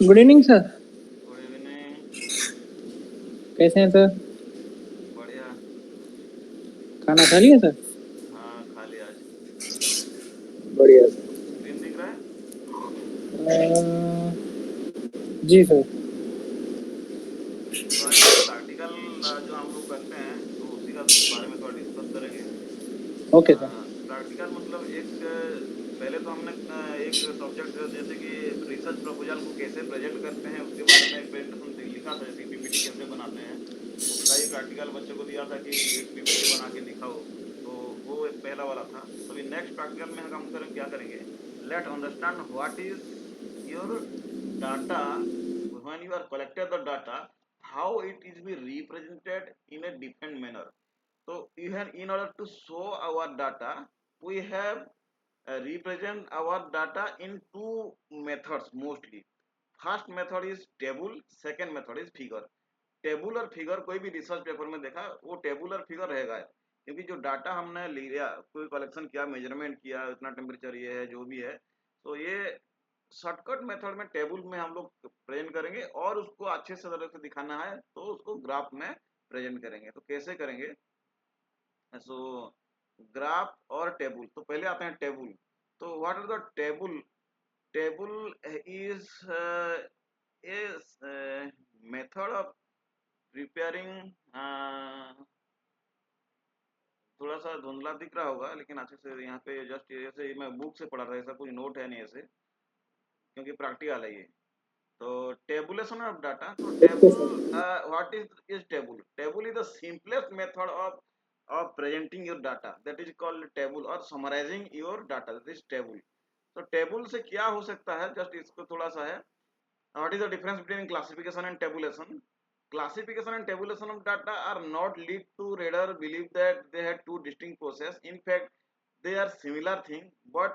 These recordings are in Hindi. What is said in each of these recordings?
Good evening sir. Good evening. कैसे हैं सर? बढ़िया। खाना खा लिया सर? हाँ, खा लिया आज। बढ़िया सर। स्क्रीन दिख रहा है? जी सर। तो आज एक प्रैक्टिकल जो हम लोग करते हैं तो उसी का बारे में थोड़ा डिस्कस करेंगे। Okay sir. प्रैक्टिकल मतलब एक पहले तो हमने एक सब्जेक्ट जैसे कि रिसर्च प्रपोजल को कैसे प्रेजेंट करते हैं उसके बारे में एक प्रेजेंटेशन लिखा था, जैसे पीपीटी कैसे बनाते हैं उसका ही प्रैक्टिकल बच्चों को दिया था कि एक पीपीटी बना के दिखाओ। तो वो एक पहला वाला था। तो अभी नेक्स्ट प्रैक्टिकल में हम करें क्या करेंगे, let understand what is your data when you are collected the data, how it is be represented in a different manner. So you have, in order to show our data, we have represent our data in two methods mostly. First method is table, second method is figure. Table और फिगर कोई भी रिसर्च पेपर में देखा वो टेबुल और फिगर रहेगा, क्योंकि जो डाटा हमने लिया, कोई कलेक्शन किया, मेजरमेंट किया, इतना टेम्परेचर ये है जो भी है, तो ये शॉर्टकट मेथड में टेबल में हम लोग प्रेजेंट करेंगे और उसको अच्छे से तरह से दिखाना है तो उसको ग्राफ में प्रेजेंट करेंगे। तो कैसे करेंगे? सो ग्राफ और टेबल, तो पहले आते हैं टेबल। तो what are the table? Table is a method of preparing. थोड़ा सा धुंधला दिख रहा होगा लेकिन अच्छे से यहाँ पे जस्ट ऐसे मैं बुक से पढ़ा था, ऐसा कुछ नोट है नहीं ऐसे, क्योंकि प्रैक्टिकल है ये। तो टेबुलेशन ऑफ डाटा, तो okay table, sir. What is table? Table is the simplest method of presenting your data, that is called table, or summarizing your data, that is table. तो टेबल से क्या हो सकता है, जस्ट इसको थोड़ा सा है। What is the difference between classification and tabulation? Classification and tabulation of data are not lead to reader believe that they have two distinct process. In fact, they are similar thing, but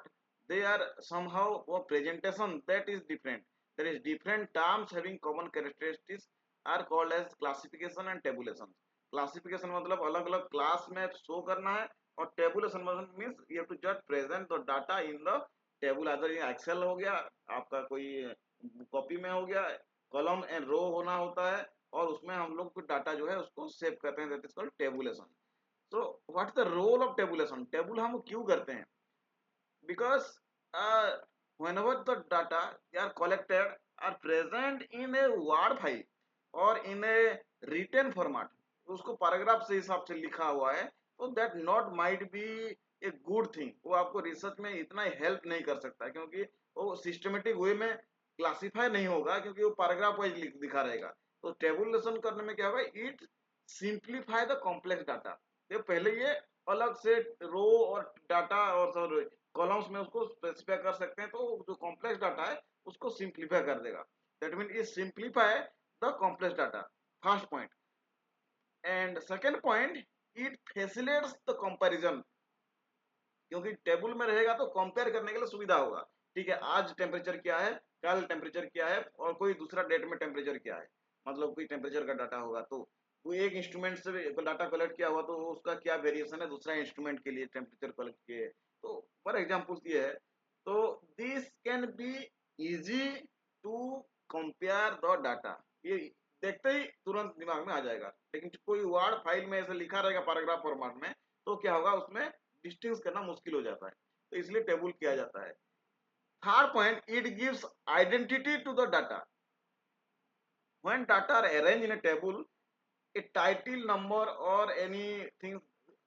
they are somehow a presentation that is different. There is different terms having common characteristics are called as classification and tabulation. Classification मतलब अलग अलग क्लास में शो करना है, और टेबुलेशन मतलब means you have to just present the data in the table, other ये एक्सेल हो गया, आपका कोई कॉपी में हो गया, कॉलम एंड रो होना होता है, और उसमें हम लोग डाटा जो है उसको सेव करते हैं, that is called tabulation. So what the role of tabulation? Table हम क्यों करते हैं? because whenever the data are collected are present in a word file or in a written format, उसको पैराग्राफ से हिसाब से लिखा हुआ है, तो that not might be a good thing. वो आपको रिसर्च में इतना हेल्प नहीं कर सकता, क्योंकि वो सिस्टमेटिक वे में क्लासीफाई नहीं होगा, क्योंकि वो पैराग्राफ वाइज दिखा रहेगा। तो टेबुलेशन करने में क्या होगा, it simplify the complex data. ये पहले ये अलग से रो और डाटा और कॉलम्स में उसको स्पेसिफाई कर सकते हैं, तो जो कॉम्प्लेक्स डाटा है उसको सिंप्लीफाई कर देगा। That mean it simplify the complex data, first point. And second point, it facilitates the comparison, क्योंकि टेबल में रहेगा तो कंपेयर करने के लिए सुविधा होगा। ठीक है, आज टेम्परेचर क्या है, कल टेम्परेचर क्या है, और कोई दूसरा डेट में टेम्परेचर क्या है, मतलब कोई टेम्परेचर का डाटा होगा, तो वो एक इंस्ट्रूमेंट से डाटा कलेक्ट किया हुआ, तो उसका क्या वेरिएशन है दूसरा इंस्ट्रूमेंट के लिए टेम्परेचर कलेक्ट किए, तो फॉर एग्जाम्पल ये है। तो this can be easy to compare the data, ये देखते ही तुरंत दिमाग में आ जाएगा। लेकिन कोई वर्ड फाइल में ऐसे लिखा रहेगा पैराग्राफ फॉर्मेट में, तो क्या होगा, उसमें डिस्टिंग्विश करना मुश्किल हो जाता है, तो इसलिए टेबल किया जाता है। Third point, it gives identity to the data. When data are arrange in a table, a title number और एनीथिंग,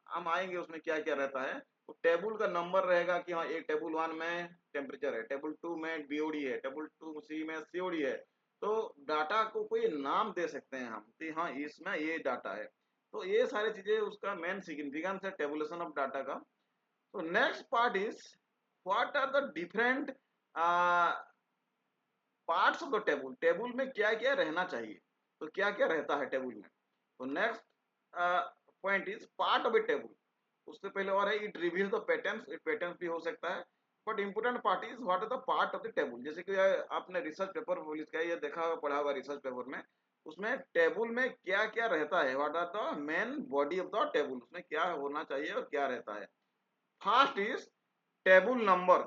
हम आएंगे उसमें क्या क्या रहता है। तो टेबल का नंबर रहेगा कि हाँ, एक टेबल 1 में टेम्परेचर है, टेबल 2 में बीओडी है, टेबल 2 सी में सीओडी है। तो डाटा को कोई नाम दे सकते हैं हम कि हाँ, इसमें ये डाटा है। तो ये सारी चीजें उसका मेन सिग्निफिकेंस है टेबुलेशन ऑफ डाटा का। So next part is, what are the different parts of the table? Table में क्या क्या रहना चाहिए, तो क्या क्या रहता है टेबल में। तो next point is part of a table. उससे पहले और है, it reveals the patterns, it patterns भी हो सकता है, but important part is what are the part of the table. जैसे कि आपने रिसर्च पेपर पुलिस का ये देखा हुआ, पढ़ा हुआ रिसर्च पेपर में, उसमें टेबल में क्या क्या रहता है, what are the main body of the table, उसमें क्या होना चाहिए और क्या रहता है। फर्स्ट इज टेबल नंबर,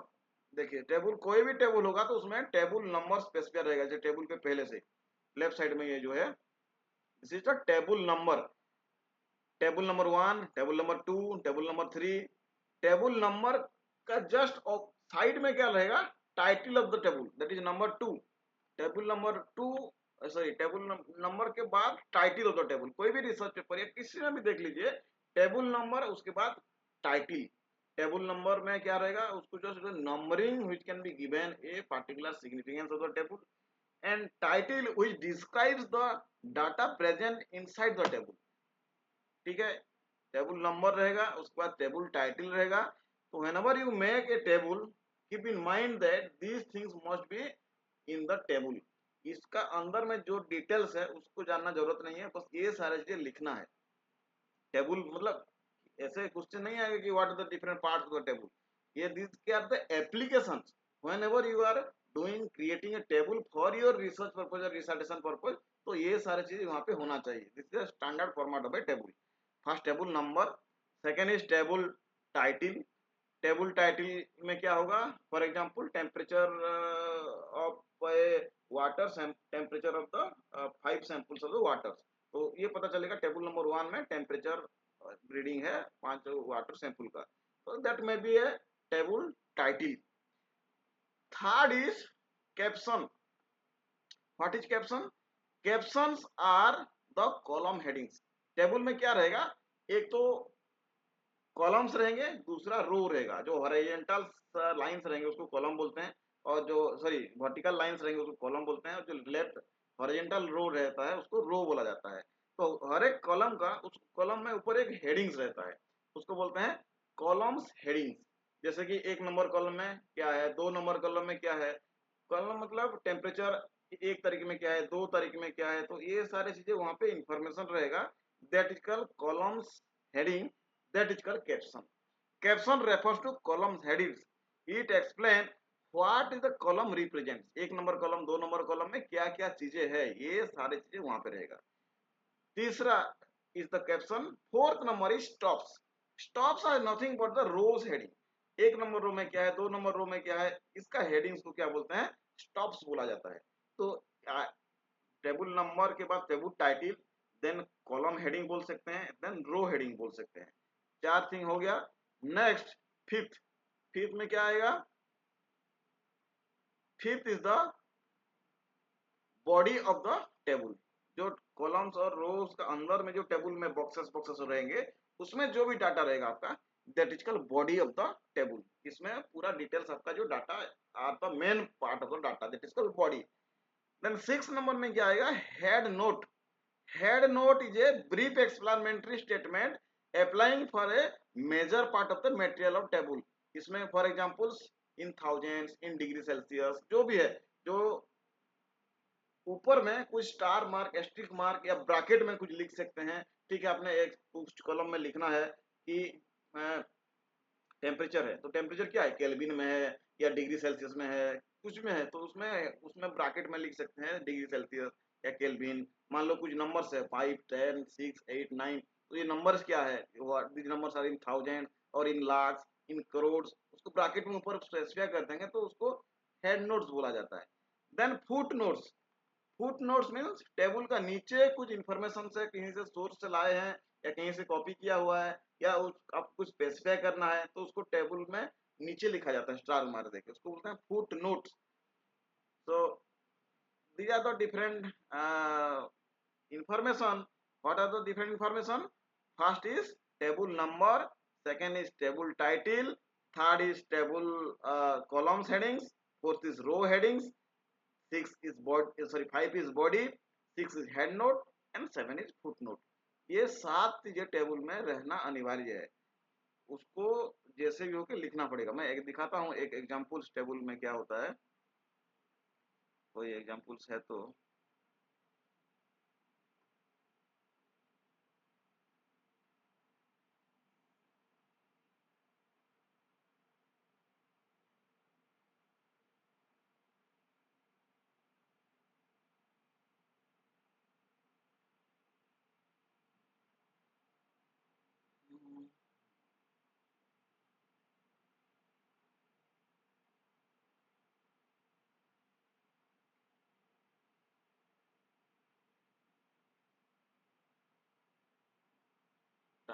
देखिए टेबल, कोई भी टेबल होगा तो उसमें टेबल नंबर स्पेसिफाई रहेगा, जैसे टेबल के पहले से लेफ्ट साइड में ये जो है this is the table number, table number 1, table number 2, table number 3। Table number का जस्ट साइड में क्या रहेगा, title of the table, that is number 2। Table number 2, sorry table number के बाद टाइटल ऑफ द टेबल। कोई भी रिसर्च पेपर या किसी में भी देख लीजिए, टेबल नंबर उसके बाद टाइटल। टेबल नंबर में क्या रहेगा, उसको just numbering which can be given a particular significance of the table, and title which describes the data present inside the table. ठीक है, टेबल नंबर रहेगा, उसके बाद टेबल टाइटल रहेगा। तो whenever you make a table, keep in mind that these things must be in the table. इसका अंदर में जो डिटेल्स है उसको जानना जरूरत नहीं है, बस ये सारे चीजें लिखना है। टेबल मतलब ऐसे क्वेश्चन नहीं आएगा कि what are the different parts of the table, ये दिस के are the applications whenever you are doing creating a table for your research purpose और रिसर्टेशन पर्पज। तो ये सारे चीज वहां पे होना चाहिए। This is standard format of a table. First table number, second is table title. Table title में क्या होगा, for example temperature of A water, temperature of the 5 samples of the water. तो ये पता चलेगा टेबल नंबर 1 में टेम्परेचर रीडिंग है 5 वाटर सैंपल का, तो that may be a table title. Third is caption. What is caption? Captions are the column headings. Table में क्या रहेगा, एक तो कॉलम्स रहेंगे, दूसरा रो रहेगा। जो हॉरिजॉन्टल लाइंस रहेंगे उसको कॉलम बोलते हैं, और जो सॉरी वर्टिकल लाइंस रहेंगे उसको कॉलम बोलते हैं, और जो लेफ्ट हॉरिजॉन्टल रो रहता है उसको रो बोला जाता है। तो हर एक कॉलम का, उस कॉलम में ऊपर एक हेडिंग्स रहता है, उसको बोलते हैं कॉलम्स हेडिंग्स। जैसे कि 1 नंबर कॉलम में क्या है, 2 नंबर कॉलम में क्या है। कॉलम मतलब टेम्परेचर 1 तारीख में क्या है, 2 तारीख में क्या है, तो ये सारी चीजें वहां पे इंफॉर्मेशन रहेगा, that is called columns heading, that is called caption. Caption refers to columns headings. It explain what is the column represents. 1 number column 2 number column में क्या क्या चीजें है, ये सारी चीजें वहां पे रहेगा। तीसरा is the caption. Fourth number is stubs. Stubs are nothing but the rows heading. 1 number row में क्या है, 2 नंबर रो में क्या है, इसका हेडिंग्स को क्या बोलते हैं, स्टॉप्स बोला जाता है। तो टेबल नंबर के बाद table title, then column heading बोल सकते हैं, देन रो हेडिंग बोल सकते हैं। 4 थिंग हो गया। Next fifth. फिफ्थ में क्या आएगा, fifth is the body of the table. जो कॉलम्स और रोज का अंदर में जो टेबल में बॉक्सेस बॉक्सेस रहेंगे, उसमें जो भी डाटा रहेगा आपका, that is called body of the table. इसमें पूरा डिटेल्स आपका जो data are the main part of the data, that is called body. Then 6 number में क्या आएगा, head note. Head note is a brief explanatory statement applying for a major part of the material of table. इसमें for examples in thousands, in degree Celsius, जो भी है, जो ऊपर में कुछ स्टार मार्क, एस्ट्रिक मार्क या ब्रैकेट में कुछ लिख सकते हैं। ठीक है, आपने एक कॉलम में लिखना है कि टेम्परेचर है, तो टेम्परेचर क्या है, केल्विन में है या डिग्री सेल्सियस में है, कुछ में है, तो उसमें उसमें ब्रैकेट में लिख सकते हैं डिग्री सेल्सियस या केल्विन। मान लो कुछ नंबर्स है 5, 10, 6, 8, 9, तो ये नंबर्स क्या है, these numbers are in thousand और इन लाख, इन करोड़, उसको ब्रैकेट में ऊपर स्पेसिफाई कर देंगे तो उसको हेड नोट्स बोला जाता है। Then foot notes. Foot notes means table का नीचे कुछ इंफॉर्मेशन से कहीं से सोर्स से लाए हैं या कहीं से कॉपी किया हुआ है, या आपको कुछ स्पेसिफाई करना है तो उसको टेबल में नीचे लिखा जाता है स्टार मार देके, उसको बोलते हैं foot notes. So these are the different information. What are the different information? First is table number, second is table title, third is table columns headings, fourth is row headings, 6 is body, sorry 5 is body, 6 is head note, and 7 is footnote. ये 7 चीजें टेबल में रहना अनिवार्य है, उसको जैसे भी होकर लिखना पड़ेगा। मैं एक दिखाता हूँ, एक एग्जाम्पल्स टेबल में क्या होता है, कोई एग्जाम्पल्स है तो।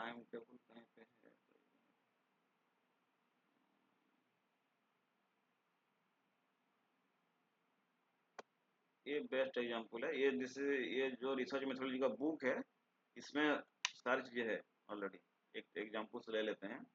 टाइम टेबल कहीं पे है? ये बेस्ट एग्जांपल है, ये जो रिसर्च मेथोडोलॉजी का बुक है, इसमें सारी चीजें है ऑलरेडी। एक एग्जांपल से ले लेते हैं।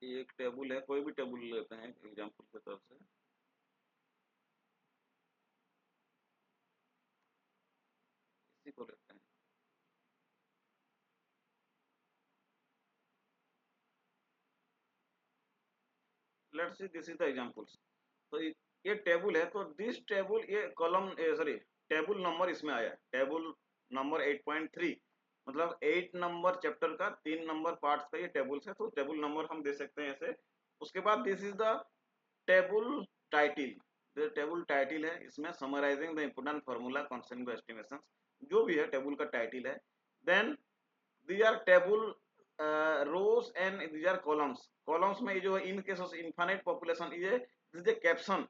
ये एक टेबल है, कोई भी टेबल लेते हैं एग्जांपल के तौर से। इसी को लेते हैं। Let's see this is the examples. तो ये टेबल है, तो दिस टेबल, ये कॉलम, सॉरी, टेबल नंबर इसमें आया, टेबल नंबर 8.3, मतलब 8 नंबर चैप्टर का 3 नंबर पार्ट्स का ये टेबल्स है, तो टेबल नंबर हम दे सकते हैं ऐसे। उसके बाद this is the table title. जो टेबल टाइटिल है, इसमें summarising the important formula concerning estimation, जो भी है टेबल का टाइटिल है। Then these are table rows and these are columns। columns में ये जो है, in case of infinite population, ये this is a caption।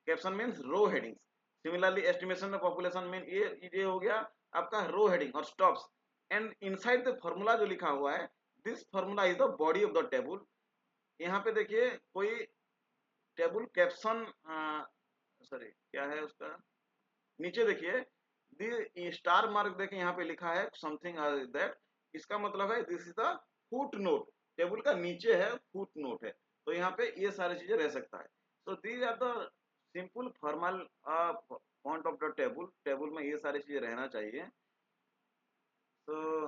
caption means row headings। similarly estimation of population mean ये हो गया आपका row heading और stops। and inside the formula जो लिखा हुआ है, this formula is the body of the table। यहाँ पे देखिए कोई टेबल कैप्शन, सॉरी क्या है उसका, नीचे देखिए दी स्टार मार्क, देखिए यहाँ पे लिखा है समथिंग दैट, इसका मतलब है this is the foot note. Table का नीचे है फुट नोट है, तो यहाँ पे ये सारी चीजें रह सकता है। So these are the simple formal point of the table. Table में ये सारी चीजें रहना चाहिए। तो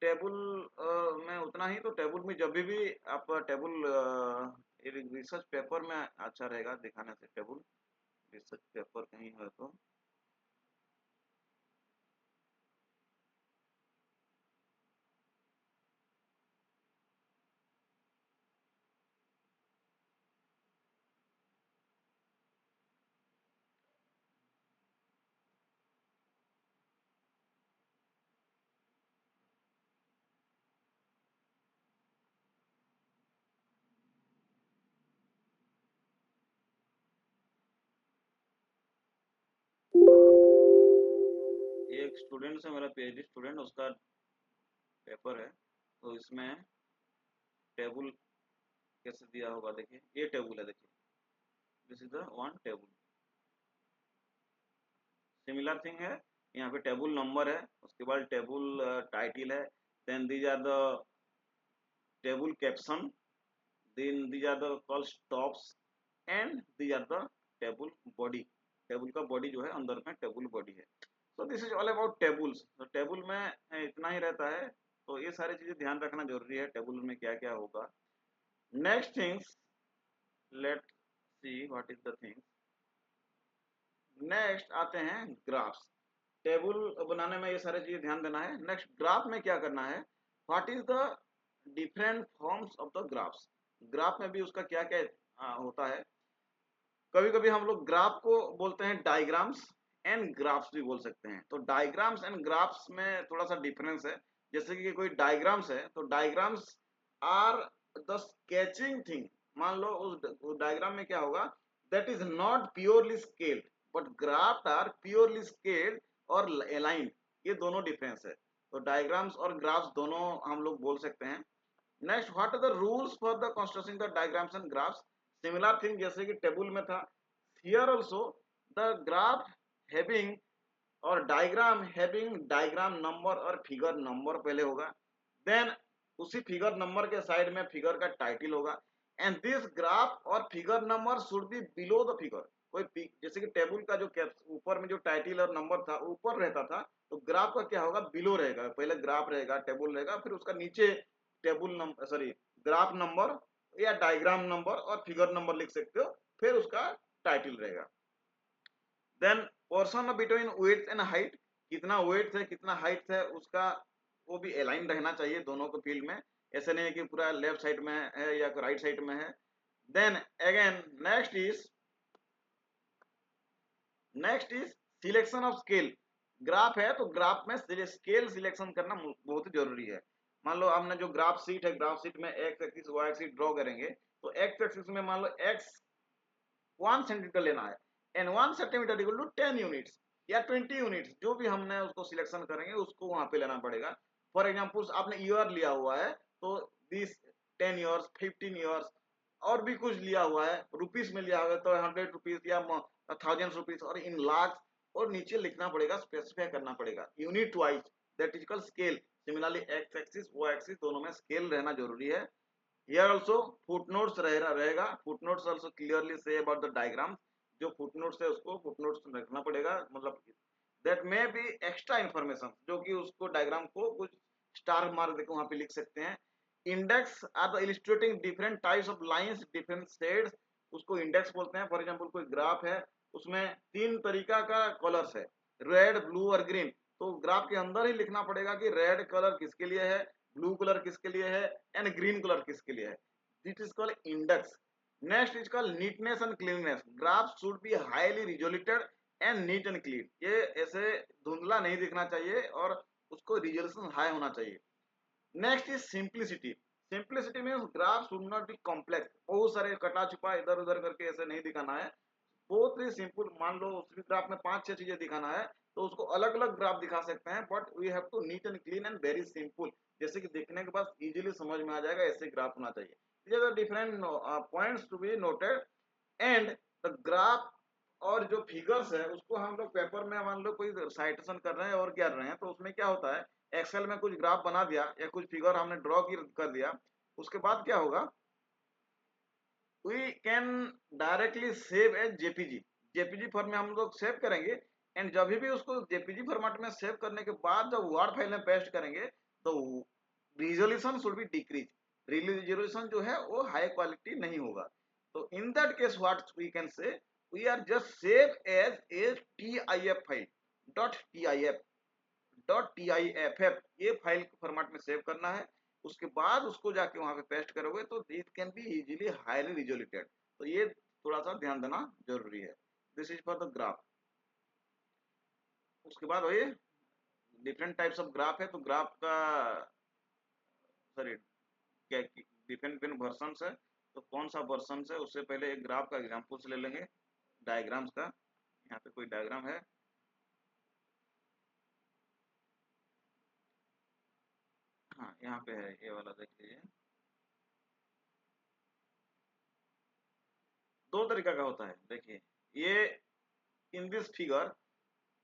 टेबल में उतना ही। तो टेबल में जब भी आप टेबल रिसर्च पेपर में अच्छा रहेगा दिखाने से। टेबल रिसर्च पेपर कहीं है तो ये एक स्टूडेंट है मेरा, पीएचडी स्टूडेंट, उसका पेपर है। तो इसमें टेबल कैसे दिया होगा, देखिए ये टेबल है, देखिए this is the one table. Similar thing है, यहाँ पे टेबल नंबर है, उसके बाद टेबल टाइटल है, then these are the table caption, then these are the call stops, and these are the table body. Table का बॉडी जो है अंदर में टेबल बॉडी है। तो this is all about tables. तो टेबल में इतना ही रहता है। तो ये सारी चीजें ध्यान रखना जरूरी है, टेबल में क्या क्या होगा। Next things, let see what is the thing. Next आते हैं ग्राफ्स। टेबल बनाने में ये सारी चीजें ध्यान देना है। नेक्स्ट ग्राफ में क्या करना है, what is the different forms of the graphs. Graph में भी उसका क्या क्या होता है। कभी कभी हम लोग ग्राफ को बोलते हैं डायग्राम्स एंड ग्राफ्स भी बोल सकते हैं। तो डायग्राम्स एंड ग्राफ्स में थोड़ा सा डिफरेंस है। जैसे कि कोई डायग्राम्स है, तो diagrams are the sketching thing. मान लो उस डायग्राम में क्या होगा, that is not purely scaled, but graft are purely scaled और अलाइंड। ये दोनों डिफरेंस है। तो डायग्राम्स और ग्राफ्स दोनों हम लोग बोल सकते हैं। Next, what are the rules for the constructing the diagrams and graphs. Similar thing जैसे कि टेबल में था, here also the graph having और डायग्राम हैविंग डायग्राम नंबर और फिगर नंबर पहले होगा, देन उसी फिगर नंबर के साइड में फिगर का टाइटल होगा, एंड दिस ग्राफ और figure number should be below the figure. कोई जैसे कि टेबल का जो ऊपर में जो टाइटल और नंबर था ऊपर रहता था, तो ग्राफ का क्या होगा, बिलो रहेगा। पहले ग्राफ रहेगा, टेबल रहेगा, फिर उसका नीचे table number sorry graph number या डायग्राम नंबर और फिगर नंबर लिख सकते हो, फिर उसका टाइटल रहेगा। Then portion between weight and height, कितना वेट है कितना हाइट है उसका वो भी अलाइन रहना चाहिए दोनों के फील्ड में, ऐसे नहीं है कि पूरा लेफ्ट साइड में है या राइट साइड में है। Then again next is selection of scale. Graph है तो ग्राफ में स्केल सिलेक्शन करना बहुत ही जरूरी है। मान लो हमने जो ग्राफ शीट है, ग्राफ शीट में x axis Y axis draw करेंगे, तो एक्स एक्सिस में मान लो एक्स 1 सेंटीमीटर लेना है, and 1 centimetre equal to 10 units या 20 यूनिट्स, जो भी हमने उसको सिलेक्शन करेंगे उसको वहां पे लेना पड़ेगा। फॉर एग्जांपल आपने ईयर लिया हुआ है, तो दिस 10 ईयर्स 15 ईयर्स और भी कुछ लिया हुआ है, रुपीस में लिया हुआ है तो 100 रुपीज या 1000 रुपीज और इन लाख, और नीचे लिखना पड़ेगा, स्पेसिफाई करना पड़ेगा unit wise, that is called scale. Similarly X axis Y axis दोनों में स्केल रहना जरूरी है। Here also footnotes रहेगा, footnotes also clearly say about the diagram। जो footnotes है उसको footnotes रखना पड़ेगा, मतलब that may be extra information, जो कि उसको डायग्राम को कुछ स्टार मार्क देखो वहां पे लिख सकते हैं। Index are the illustrating different types of lines different shades, उसको इंडेक्स बोलते हैं। फॉर एग्जांपल कोई ग्राफ है उसमें 3 तरीका का कलर्स है, रेड ब्लू और ग्रीन, तो ग्राफ के अंदर ही लिखना पड़ेगा कि रेड कलर किसके लिए है, ब्लू कलर किसके लिए है एंड ग्रीन कलर किसके लिए है। This is called index. Next is called neatness and cleanness. Graph should be highly resoluted and neat and clean, ये ऐसे धुंधला नहीं दिखना चाहिए और उसको रिजोल्यूशन हाई होना चाहिए। Next is simplicity. Simplicity means graph should not be complex, बहुत सारे कटा छुपा इधर उधर करके ऐसे नहीं दिखाना है, बहुत ही सिंपल। मान लो उस ग्राफ में 5-6 चीजें दिखाना है तो उसको अलग अलग ग्राफ दिखा सकते हैं, but we have to neat and clean and very simple, जैसे कि देखने के बाद इजीली समझ में आ जाएगा, ऐसे ग्राफ होना चाहिए। these are the different points to be noted. And the graph और जो फिगर्स है उसको हम लोग पेपर में मान लो कोई साइटेशन कर रहे हैं और कर रहे हैं, तो उसमें क्या होता है, एक्सेल में कुछ ग्राफ बना दिया या कुछ फिगर हमने ड्रॉ कर दिया, उसके बाद क्या होगा, we can directly save as JPG. JPG form में हम लोग सेव करेंगे, एंड जब भी उसको जेपीजी फॉर्मेट में सेव करने के बाद जब वर्ड फाइल में पेस्ट करेंगे तो resolution should be decrease, resolution जो है वो हाई क्वालिटी नहीं होगा। तो in that case what we can say, we are just save as a TIF file, .tif .tiff ये फाइल के फॉर्मेट में सेव करना है। उसके बाद उसको जाके वहां पे पेस्ट करोगे तो it can be easily highly resoluted, तो ये थोड़ा सा ध्यान देना जरूरी है। This is for the graph. उसके बाद वही डिफरेंट टाइप्स ऑफ ग्राफ है, तो ग्राफ का सॉरी क्या डिफरेंट डिफरेंट वर्सन है, तो कौन सा वर्सन है उससे पहले एक ग्राफ का एग्जाम्पल्स ले लेंगे डायग्राम्स का। यहाँ पे कोई डायग्राम है, हाँ यहाँ पे है, ये वाला देख लीजिए। दो तरीका का होता है, देखिए ये इन दिस फिगर,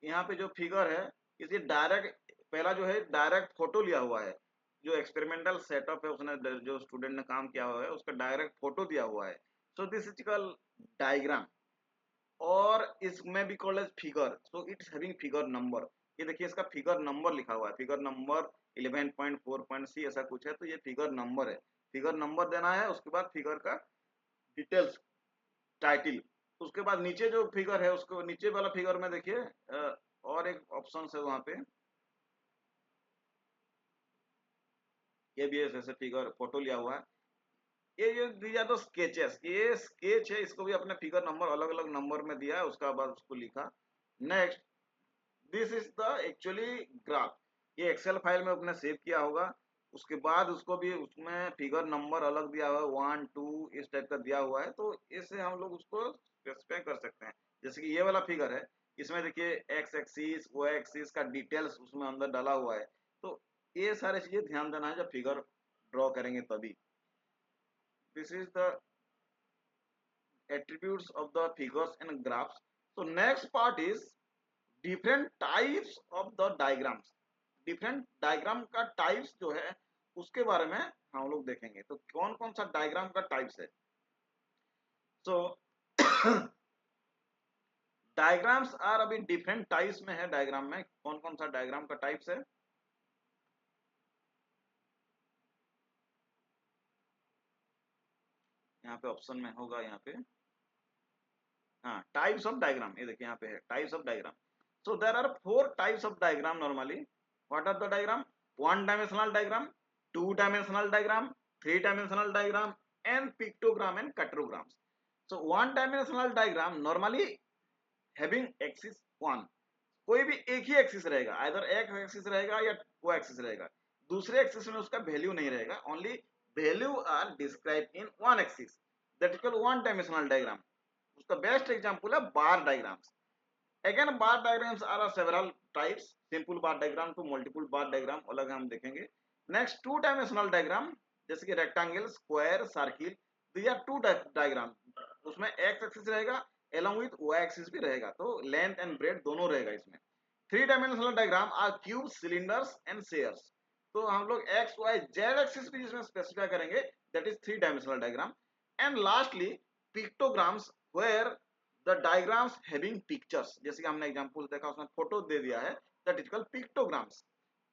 यहाँ पे जो फिगर है इसे डायरेक्ट, पहला जो है डायरेक्ट फोटो लिया हुआ है, जो एक्सपेरिमेंटल सेटअप है उसने जो स्टूडेंट ने काम किया हुआ है उसका डायरेक्ट फोटो दिया हुआ है, so this is called diagram. और इसमें भी called as figure, so it's having figure number. ये देखिए इसका फिगर नंबर लिखा हुआ है, फिगर नंबर 11.4.c ऐसा कुछ है, तो ये फिगर नंबर है। फिगर नंबर देना है, उसके बाद फिगर का डिटेल्स टाइटल, उसके बाद नीचे जो फिगर है उसको नीचे वाला फिगर में देखिए और एक ऑप्शन है वहां पे, ये भी ऐसे फिगर फोटो लिया हुआ है। ये दिया तो स्केचेस, ये स्केच है, इसको भी अपने फिगर नंबर अलग अलग नंबर में दिया है, उसका बाद उसको लिखा। Next this is the actually graph, ये एक्सेल फाइल में अपने सेव किया होगा, उसके बाद उसको भी उसमें फिगर नंबर अलग दिया हुआ है 1 2 इस टाइप का दिया हुआ है, तो इससे हम लोग उसको स्पेसिफाई कर सकते हैं। जैसे कि ये वाला फिगर है, इसमें देखिए एक्स एक्सिस वाई एक्सिस का डिटेल्स उसमें अंदर डाला हुआ है, तो ये सारी चीजें ध्यान देना है जब फिगर ड्रॉ करेंगे तभी। This is the attributes of the figures and graphs। So next part is different types of the diagrams, different diagram का टाइप्स जो है उसके बारे में हम लोग देखेंगे। तो कौन कौन सा डायग्राम का टाइप्स है। सो डायग्राम्स आर अभी डिफरेंट टाइप्स में है। डायग्राम में कौन कौन सा डायग्राम का टाइप्स है। यहाँ पे ऑप्शन में होगा, यहाँ पे हाँ टाइप्स ऑफ डायग्राम, ये देखिए यहाँ पे है types of diagram. So there are 4 types of diagram normally. What are the diagram? 1 dimensional diagram, 2 dimensional diagram, 3 dimensional diagram and pictogram and cartograms. So 1 dimensional diagram normally having axis 1, कोई भी एक ही एक्सिस रहेगा, आइदर एक्स एक्सिस रहेगा या वो एक्सिस रहेगा, दूसरे एक्सिस में उसका वैल्यू नहीं रहेगा, only value are describe in one axis, that is called 1 dimensional diagram. उसका बेस्ट एग्जांपल है bar diagrams. Again bar diagrams are several types, simple bar diagram to multiple bar diagram अलग हम देखेंगे। नेक्स्ट 2 डायमेंशनल डायग्राम, जैसे कि rectangle, square, circle, these are 2 diagram. उसमें एक्स एक्सिस रहेगा along with y एक्सिस भी रहेगा, तो लेंथ एंड ब्रेड दोनों रहेगा इसमें। 3 dimensional diagram are cube, cylinders and shares. तो हम लोग एक्स वाई जेड एक्सिस भी इसमें स्पेसिफाई करेंगे, that is 3 dimensional diagram. And lastly pictograms, where the diagrams having pictures, जैसे कि हमने एग्जांपल देखा उसमें फोटो दे दिया है, that is called pictograms.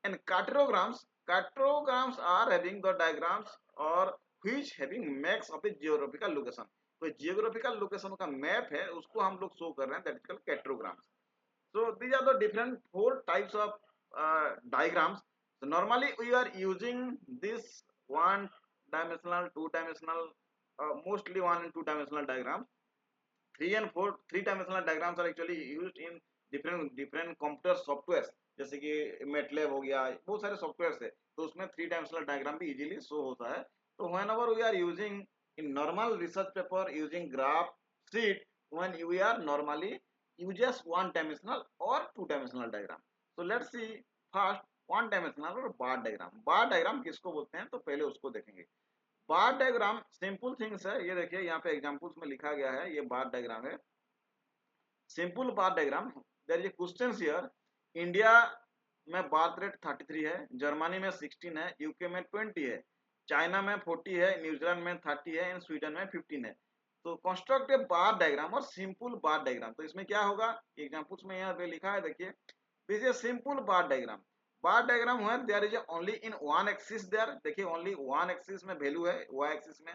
And cartograms, cartograms are having the diagrams और which having maps of a geographical location. तो जियोग्राफिकल लोकेशन का मैप है उसको हम लोग शो कर रहे हैं, that is called cartograms. So these are the different 4 types of diagrams. So normally we are using this 1 dimensional, 2 dimensional, mostly 1 and 2 dimensional diagrams. 3 and 4 3 dimensional diagrams are actually used in different computer software, जैसे कि मेटलेब हो गया, बहुत सारे सॉफ्टवेयर है, तो उसमें 3 डायमेंशनल डायग्राम भी इजीली शो होता है। तो whenever we are using in normal research paper using graph sheet, when we are normally uses 1 dimensional or 2 dimensional diagram. So let's see first 1 dimensional और बार डायग्राम। बार डायग्राम किसको बोलते हैं, तो पहले उसको देखेंगे। बार डायग्राम सिंपल थिंग्स है, ये देखिए यहाँ पे एग्जांपल्स में लिखा गया है, ये बार डायग्राम है, simple bar diagram. There is a question here, India में बर्थ रेट 33 है, जर्मनी में 16 है, यूके में 20 है, चाइना में 40 है, न्यूजीलैंड में 30 है एंड स्वीडन में 15 है। तो कंस्ट्रक्ट ए बार डायग्राम और सिंपल बार डायग्राम। तो इसमें क्या होगा, एग्जांपल्स में यहाँ पे लिखा है, देखिए this is simple bar diagram. Bar diagram है there is only in one axis, there देखिए ओनली वन एक्सिस में वैल्यू है, वाई एक्सिस में,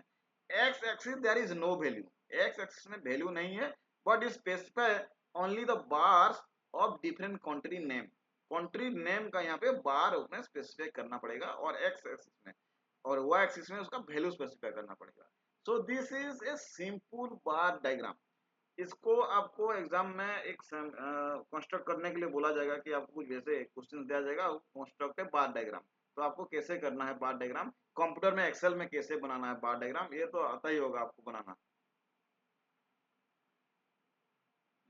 x axis there is no value, x axis में वैल्यू नहीं है, but specify only the bars of different country name. Country name का यहाँ पे बार उसमें स्पेसिफाई करना पड़ेगा, और एक्स एक्सिस में और वाई एक्सिस में उसका वैल्यू स्पेसिफाई करना पड़ेगा। सो this is a simple bar diagram. इसको आपको एग्जाम में एक कंस्ट्रक्ट करने के लिए बोला जाएगा कि आपको कुछ वैसे क्वेश्चन दिया जाएगा, कंस्ट्रक्ट है बार डायग्राम। तो आपको कैसे करना है बार डायग्राम, कंप्यूटर में एक्सेल में कैसे बनाना है बार डायग्राम, ये तो आता ही होगा आपको बनाना।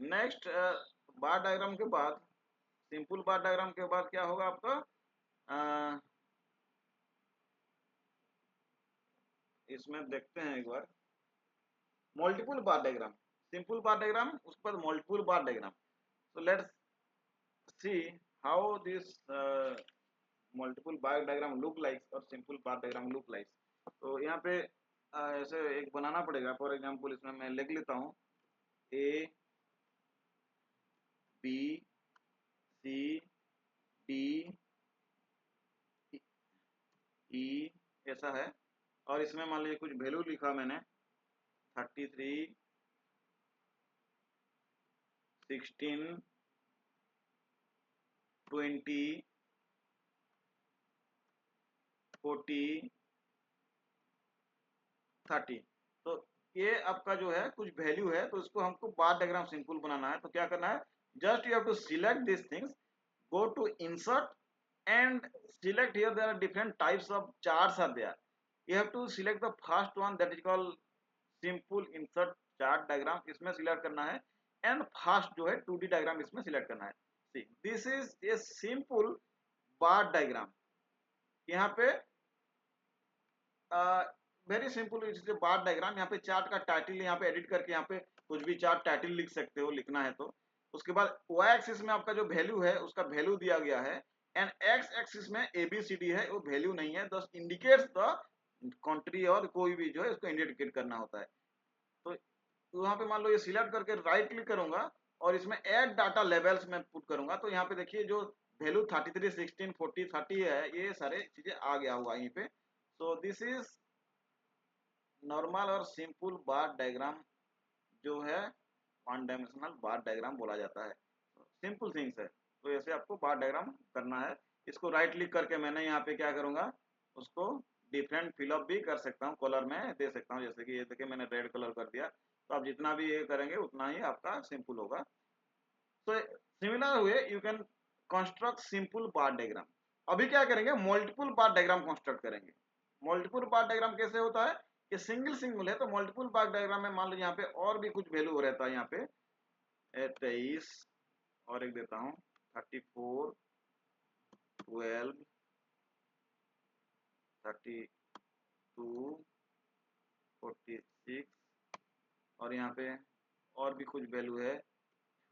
नेक्स्ट बार डायग्राम के बाद, सिंपल बार डायग्राम के बाद क्या होगा आपका, अ, इसमें देखते हैं एक बार multiple bar diagram. Simple bar diagram उसके बाद multiple bar diagram. so let's see how this multiple bar diagram look like और simple bar diagram look like. तो यहाँ पे ऐसे एक बनाना पड़ेगा। फॉर एग्जांपल इसमें मैं लिख लेता हूँ A B C D E, ऐसा है, और इसमें मान लीजिए कुछ वैल्यू लिखा मैंने 33, 16, 20, 40, 30। तो ये आपका जो है कुछ वैल्यू है, तो इसको हमको बार डायग्राम सिंपल बनाना है। तो क्या करना है, just you have to select this things, go to insert and select, here there are different types of charts are there, you have to select the first one, that is called simple insert chart diagram, इसमें सिलेक्ट करना है, एंड फर्स्ट जो है 2D डायग्राम इसमें सिलेक्ट करना है। See this is a simple bar diagram. यहाँ पे वेरी सिंपल बार डायग्राम। यहाँ पे चार्ट का टाइटल यहाँ पे एडिट करके यहाँ पे कुछ भी चार्ट टाइटल लिख सकते हो, लिखना है तो उसके बाद y एक्सिस में आपका जो वैल्यू है उसका वैल्यू दिया गया है, एंड x एक्सिस में ABCD है, वो वैल्यू नहीं है, दस इंडिकेट्स द कंट्री और कोई भी जो है उसको इंडिकेट करना होता है। तो वहां पे मान लो ये सिलेक्ट करके राइट क्लिक करूंगा और इसमें ऐड डाटा लेवल्स में पुट करूंगा, तो यहाँ पे देखिए जो वैल्यू 33, 16, 40, 30 है, ये सारे चीजें आ गया हुआ यहीं पे। सो दिस इज नॉर्मल और सिंपल बार डायग्राम जो है, वन डायमेंशनल बार डायग्राम बोला जाता है। सिंपल थिंग्स है, तो ऐसे आपको बार डायग्राम करना है। इसको राइट क्लिक करके मैंने यहाँ पे क्या करूंगा, उसको डिफरेंट फिलअप भी कर सकता हूँ, कलर में दे सकता हूँ, जैसे कि ये देखिए मैंने रेड कलर कर दिया। तो आप जितना भी ये करेंगे उतना ही आपका सिंपल होगा। तो सिमिलर हुए you can construct simple bar diagram. अभी क्या करेंगे, मल्टीपल बार डायग्राम कंस्ट्रक्ट करेंगे। मल्टीपल बार डायग्राम कैसे होता है, ये सिंगल सिंगल है, तो मल्टीपल बार डायग्राम में मान लो यहाँ पे और भी कुछ वैल्यू रहता है, यहाँ पे 23 और एक देता हूँ 34, 12, 32, 46, और यहाँ पे और भी कुछ वैल्यू है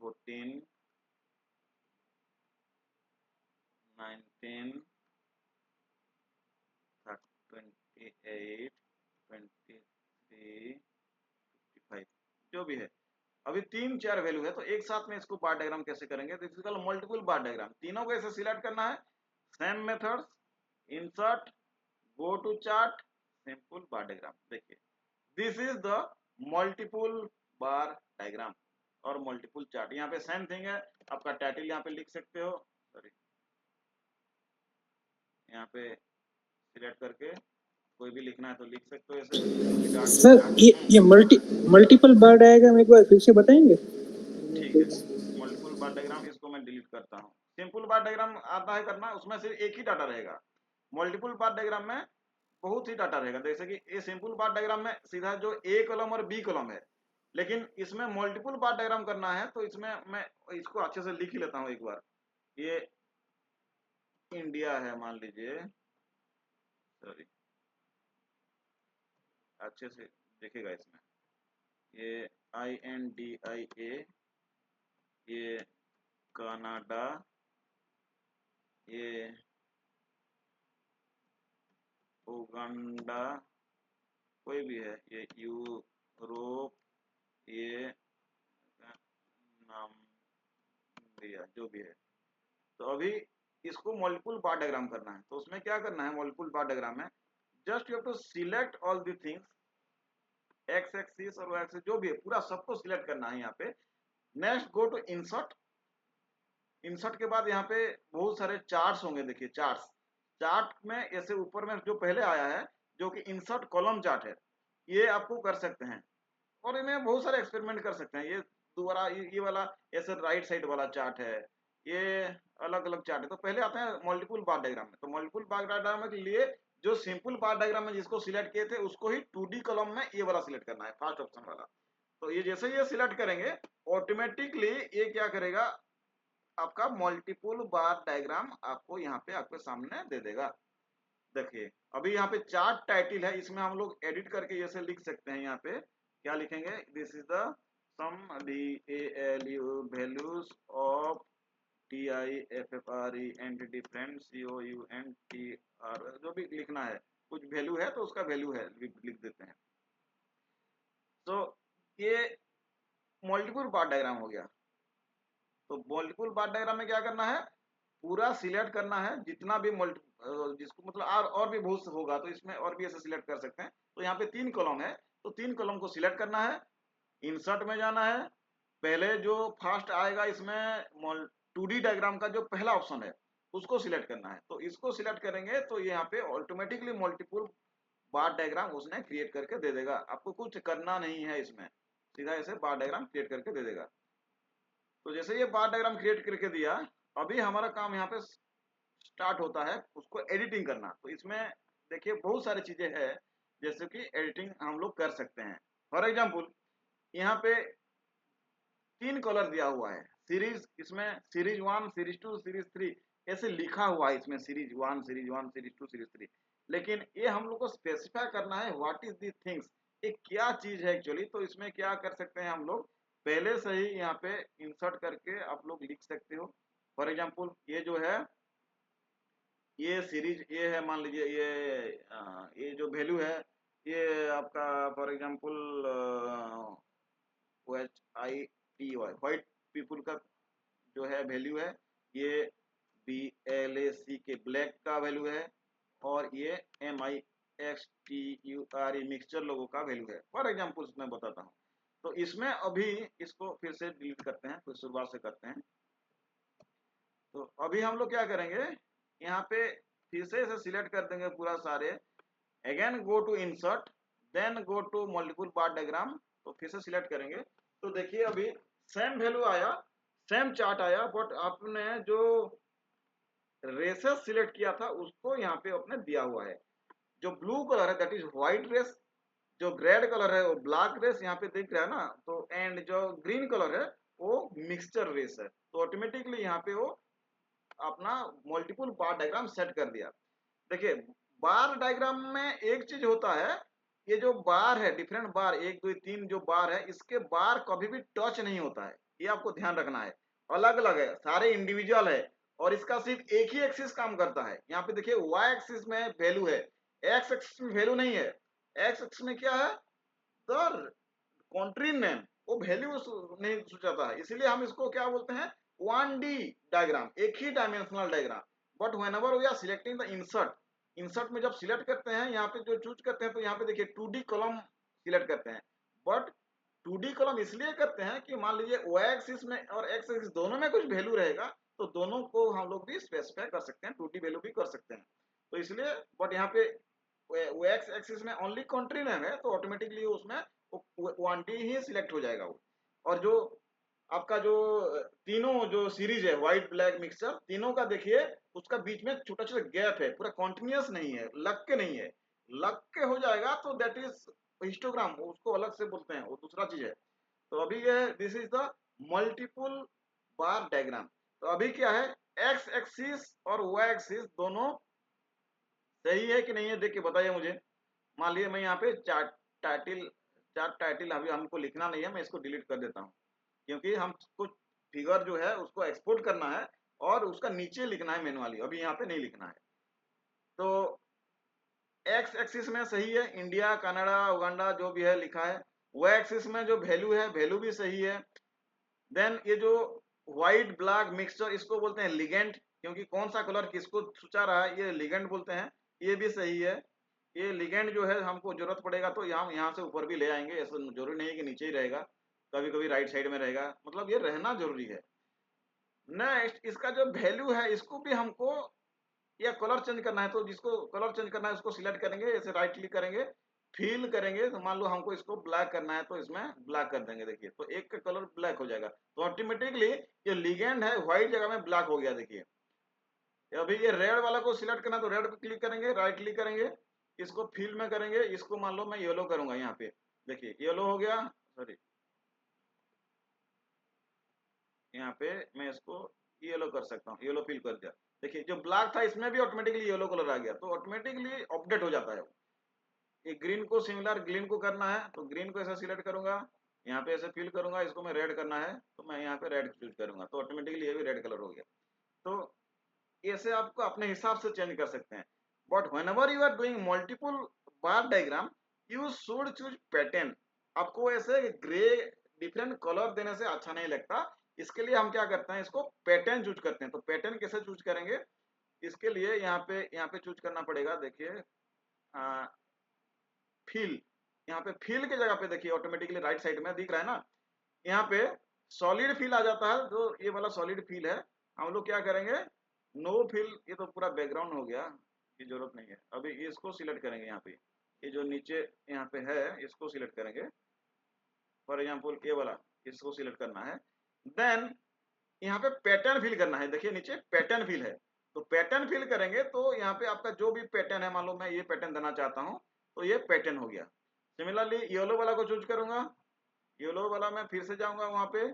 14, 19, 28, 23, 55, जो भी है। अभी 3-4 वैल्यू है, तो एक साथ में इसको बार डायग्राम कैसे करेंगे, तो इसको मल्टीपल बार डायग्राम। तीनों को ऐसे सिलेक्ट करना है, same methods, insert, go to chart, simple bar diagram. देखिए this is the multiple bar diagram और मल्टीपल चार्ट। यहाँ पे सेम थिंग है, आपका टाइटल यहाँ पे लिख सकते हो, सॉरी यहाँ पे सिलेक्ट करके कोई भी लिखना है तो लिख सकते हो ऐसे। सर ये मल्टीपल बार डायग्राम एक बार फिर से बताएंगे? ठीक है, मल्टीपल बार डायग्राम इसको मैं डिलीट करता हूँ। सिंपल बार डायग्राम आता है करना, उसमें सिर्फ एक ही डाटा रहेगा। मल्टीपल बार डायग्राम में बहुत ही डाटा रहेगा, जैसे कि ये सिंपल बार डायग्राम में सीधा जो ए कॉलम और बी कॉलम है, लेकिन इसमें मल्टीपल बार डायग्राम करना है, तो इसमें मैं इसको अच्छे से लिख ही लेता हूँ एक बार। ये इंडिया है मान लीजिए, सॉरी अच्छे से देखेगा इसमें, ये INDIA, ये कनाडा, ये उगांडा, कोई भी है, ये यूरोप, ये नामीबिया, जो भी है। तो अभी इसको मल्टीपल बार डायग्राम करना है, तो उसमें क्या करना है, मल्टीपल बार डायग्राम में just you have to select all the things, X axis और वाई एक्सिस जो भी है पूरा सबको सिलेक्ट करना है यहाँ पे। Next go to insert. Insert के बाद यहाँ पे बहुत सारे चार्ट्स होंगे, देखिए चार्ट्स, चार्ट में ऐसे ऊपर में जो पहले आया है जो कि इंसर्ट कॉलम चार्ट है, ये आपको कर सकते हैं, और इनमें बहुत सारे एक्सपेरिमेंट कर सकते हैं। ये दोबारा ये वाला ऐसे राइट साइड वाला चार्ट है, ये अलग अलग चार्ट है। तो पहले आते हैं मल्टीपल बार डायग्राम में। तो मल्टीपल बार डायग्राम के लिए जो सिंपल बार डायग्राम में जिसको सिलेक्ट किए थे उसको ही 2D कॉलम में ये वाला सिलेक्ट करना है, फर्स्ट ऑप्शन वाला। तो ये जैसे ये सिलेक्ट करेंगे ऑटोमेटिकली ये क्या करेगा, आपका मल्टीपल बार डायग्राम आपको यहाँ पे आपके सामने दे देगा। देखिए अभी यहाँ पे चार्ट टाइटल है, इसमें हम लोग एडिट करके जैसे लिख सकते हैं। यहाँ पे क्या लिखेंगे, this is the sum values of TIFFRE and different COUNTR, जो भी लिखना है, कुछ वैल्यू है तो उसका वैल्यू है लिख देते हैं। तो ये मल्टीपल बार डायग्राम हो गया। तो मल्टीपल बार डायग्राम में क्या करना है, पूरा सिलेक्ट करना है जितना भी जिसको मतलब और भी बहुत होगा, तो इसमें और भी ऐसे सिलेक्ट कर सकते हैं। तो यहाँ पे 3 कॉलम है, तो 3 कॉलम को सिलेक्ट करना है, इंसर्ट में जाना है, पहले जो फर्स्ट आएगा इसमें 2D डायग्राम का जो पहला ऑप्शन है उसको सिलेक्ट करना है। तो इसको सिलेक्ट करेंगे तो यहाँ पे ऑटोमेटिकली मल्टीपल बार डायग्राम उसने क्रिएट करके दे देगा, आपको कुछ करना नहीं है इसमें, सीधा ऐसे बार डायग्राम क्रिएट करके दे देगा। तो जैसे ये बार डायग्राम क्रिएट करके दिया, अभी हमारा काम यहाँ पे स्टार्ट होता है उसको एडिटिंग करना। तो इसमें देखिए बहुत सारी चीजें हैं, जैसे कि एडिटिंग हम लोग कर सकते हैं। फॉर एग्जाम्पल यहाँ पे 3 कलर दिया हुआ है, सीरीज, इसमें सीरीज 1, सीरीज 2, सीरीज 3 ऐसे लिखा हुआ है, इसमें सीरीज 1, सीरीज 1, सीरीज 2, सीरीज 3। लेकिन ये हम लोग को स्पेसिफाई करना है व्हाट इज दी थिंग्स, ये क्या चीज है एक्चुअली। तो इसमें क्या कर सकते हैं हम लोग, पहले से ही यहाँ पे इंसर्ट करके आप लोग लिख सकते हो। फॉर एग्जांपल ये जो है, ये सीरीज ये है, मान लीजिए ये जो वैल्यू है, ये आपका for example WHITY white people का जो है वैल्यू है, ये BLAC के ब्लैक का वैल्यू है, और ये MIXTURE मिक्सचर लोगों का वैल्यू है। फॉर एग्जाम्पल मैं बताता हूँ। तो इसमें अभी इसको फिर से डिलीट करते हैं, फिर शुरुआत से करते हैं। तो अभी हम लोग क्या करेंगे, यहाँ पे फिर से इसे सिलेक्ट कर देंगे पूरा सारे, again go to insert, then go to multiple bar diagram. तो फिर से सिलेक्ट करेंगे, तो देखिए अभी सेम वैल्यू आया, सेम चार्ट आया, बट आपने जो रेसेस सिलेक्ट किया था उसको यहाँ पे आपने दिया हुआ है। जो ब्लू कलर है दैट इज व्हाइट रेस, जो रेड कलर है वो ब्लैक रेस यहाँ पे दिख रहा है ना, तो एंड जो ग्रीन कलर है वो मिक्सचर रेस है। तो ऑटोमेटिकली यहाँ पे वो अपना मल्टीपल बार डायग्राम सेट कर दिया। देखिए बार डायग्राम में एक चीज होता है, ये जो बार है डिफरेंट बार, 1 2 3 जो बार है, इसके बार कभी भी टच नहीं होता है, ये आपको ध्यान रखना है। अलग अलग है, सारे इंडिविजुअल है, और इसका सिर्फ एक ही एक्सिस काम करता है। यहाँ पे देखिए वाई एक्सिस में वैल्यू है, एक्स एक्सिस में वैल्यू नहीं है। एक्स एक्सिस में क्या है, सर कंट्री नेम, वो वैल्यू नहीं सोचाता है, इसीलिए हम इसको क्या बोलते हैं, 1D डायग्राम, एक ही dimensional diagram. But whenever we are selecting the insert, insert में जब सिलेक्ट करते हैं यहाँ पे जो चूज करते हैं, तो यहाँ पे देखिए 2D कॉलम सिलेक्ट करते हैं। बट 2D कॉलम इसलिए करते हैं कि मान लीजिए वाई एक्सिस में और एक्स एक्सिस दोनों में कुछ वैल्यू रहेगा, तो दोनों को हम लोग भी स्पेसिफाई कर सकते हैं, 2D वैल्यू भी कर सकते हैं। तो इसलिए, बट यहाँ पे वो एक्स एक्सिस में ओनली कंट्री नेम है, तो ऑटोमेटिकली उसमें 1D ही सिलेक्ट हो जाएगा वो। और जो आपका जो तीनों जो सीरीज है व्हाइट ब्लैक मिक्सचर, तीनों का देखिए उसका बीच में छोटा छोटा गैप है, पूरा कॉन्टिन्यूस नहीं है, लग के नहीं है। लग के हो जाएगा तो दैट इज हिस्टोग्राम, उसको अलग से बोलते हैं, वो दूसरा चीज है। तो अभी ये this is the multiple bar diagram. तो अभी क्या है, एक्स एक्सिस और वाई एक्सिस दोनों सही है कि नहीं है, देख के बताइए मुझे। मान लीजिए मैं यहाँ पे चार्ट टाइटल अभी हमको लिखना नहीं है, मैं इसको डिलीट कर देता हूँ, क्योंकि हम कुछ फिगर जो है उसको एक्सपोर्ट करना है और उसका नीचे लिखना है मैनुअली, अभी यहाँ पे नहीं लिखना है। तो एक्स एक्सिस में सही है, इंडिया कनाडा उगांडा जो भी है लिखा है। वाई एक्सिस में जो वैल्यू है वैल्यू भी सही है। देन ये जो व्हाइट ब्लैक मिक्सचर, इसको बोलते हैं लिगेंड, क्योंकि कौन सा कलर किसको सुचा रहा है ये लिगेंड बोलते हैं, ये भी सही है। ये लिगेंड जो है हमको जरूरत पड़ेगा तो यहाँ से ऊपर भी ले आएंगे, ऐसा जरूरी नहीं है कि नीचे ही रहेगा, कभी कभी राइट साइड में रहेगा, मतलब ये रहना जरूरी है। नेक्स्ट इसका जो वैल्यू है इसको भी हमको या कलर चेंज करना है, तो जिसको कलर चेंज करना है उसको सिलेक्ट करेंगे, ऐसे राइट क्लिक करेंगे, फिल करेंगे, तो मान लो हमको इसको ब्लैक करना है तो इसमें ब्लैक कर देंगे, देखिए तो एक का कलर ब्लैक हो जाएगा। तो ऑटोमेटिकली ये लिगेंड है व्हाइट जगह में ब्लैक हो गया, देखिए। अभी ये रेड वाला को सिलेक्ट करना है तो रेड पे क्लिक करेंगे, राइट क्लिक करेंगे, इसको फिल में करेंगे, इसको मान लो मैं येलो करूंगा, यहाँ पे देखिए येलो हो गया, सॉरी यहाँ पे मैं इसको येलो कर सकता हूँ, येलो फिल कर दिया। देखिए जो ब्लैक था इसमें भी ऑटोमेटिकली येलो कलर आ गया, तो ऑटोमेटिकली अपडेट हो जाता है। ये ग्रीन को सिमिलर ग्रीन को करना है तो ग्रीन को ऐसा सिलेक्ट करूंगा, यहाँ पे ऐसे फिल करूंगा, इसको मैं रेड करना है तो मैं यहाँ पे रेड चूज करूंगा, तो ऑटोमेटिकली ये भी रेड कलर हो गया। तो ऐसे आपको अपने हिसाब से चेंज कर सकते हैं। But whenever you are doing multiple bar diagram, you should choose pattern. आपको ऐसे ग्रे डिफरेंट कलर देने से अच्छा नहीं लगता, इसके लिए हम क्या करते हैं, इसको पैटर्न चूज करते हैं। तो पैटर्न कैसे चूज करेंगे, इसके लिए यहाँ पे चूज करना पड़ेगा, देखिए फिल, यहाँ पे फिल के जगह पे देखिए ऑटोमेटिकली राइट साइड में दिख रहा है ना, यहाँ पे सॉलिड फिल आ जाता है, जो ये वाला सॉलिड फिल है। हम लोग क्या करेंगे, नो फिल, ये तो पूरा बैकग्राउंड हो गया, ये जरूरत नहीं है। अभी इसको सिलेक्ट करेंगे, यहाँ पे ये जो नीचे यहाँ पे है इसको सिलेक्ट करेंगे, फॉर एग्जाम्पल ये वाला, इसको सिलेक्ट करना है। देन यहाँ पे पैटर्न फिल करना है, देखिए नीचे पैटर्न फिल है, तो पैटर्न फिल करेंगे तो यहाँ पे आपका जो भी पैटर्न है, मान लो मैं ये पैटर्न देना चाहता हूँ तो ये पैटर्न हो गया। सिमिलरली येलो वाला को चूज करूंगा, येलो वाला मैं फिर से जाऊंगा वहां पे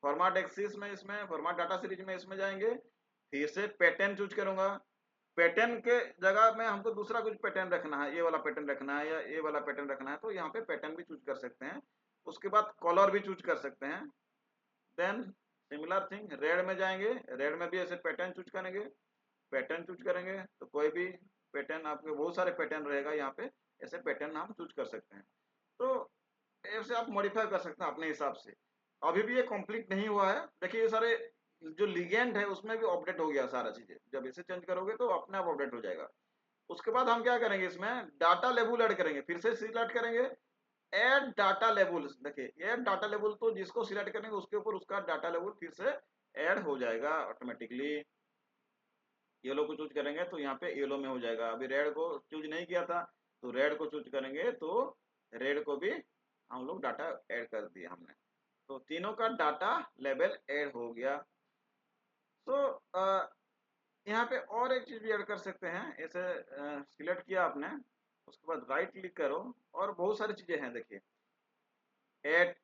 फॉर्मेट एक्सिस में, इसमें फॉर्मेट डाटा सीरीज में, इसमें जाएंगे, फिर से पैटर्न चूज करूंगा। पैटर्न के जगह में हमको दूसरा कुछ पैटर्न रखना है, ये वाला पैटर्न रखना है या ये वाला पैटर्न रखना है, तो यहाँ पे पैटर्न भी चूज कर सकते हैं। उसके बाद कलर भी चूज कर सकते हैं। देन सिमिलर थिंग रेड में जाएंगे, रेड में भी ऐसे पैटर्न चूज करेंगे, पैटर्न चूज करेंगे तो कोई भी पैटर्न, आपके बहुत सारे पैटर्न रहेगा यहाँ पे, ऐसे पैटर्न हम चूज कर सकते हैं। तो ऐसे आप मॉडिफाई कर सकते हैं अपने हिसाब से। अभी भी ये कंप्लीट नहीं हुआ है, देखिए ये सारे जो लिगेंड है उसमें भी अपडेट हो गया सारा चीजें, जब इसे चेंज करोगे तो अपने आप अपडेट हो जाएगा। उसके बाद हम क्या करेंगे, इसमें डाटा लेबल ऐड करेंगे, फिर से सिलेक्ट करेंगे ऐड डाटा लेबल। देखिए ऐड डाटा लेबल, तो जिसको सिलेक्ट करेंगे उसके ऊपर उसका डाटा लेबल फिर से ऐड हो जाएगा ऑटोमेटिकली। येलो को चूज करेंगे तो यहाँ पे येलो में हो जाएगा। अभी रेड को चूज नहीं किया था तो रेड को चूज करेंगे तो रेड को भी हम लोग डाटा ऐड कर दिया हमने। तो तीनों का डाटा लेवल ऐड हो गया। तो यहाँ पे और एक चीज भी ऐड कर सकते हैं, ऐसे सिलेक्ट किया आपने, उसके बाद राइट क्लिक करो और बहुत सारी चीजें हैं देखिए, ऐड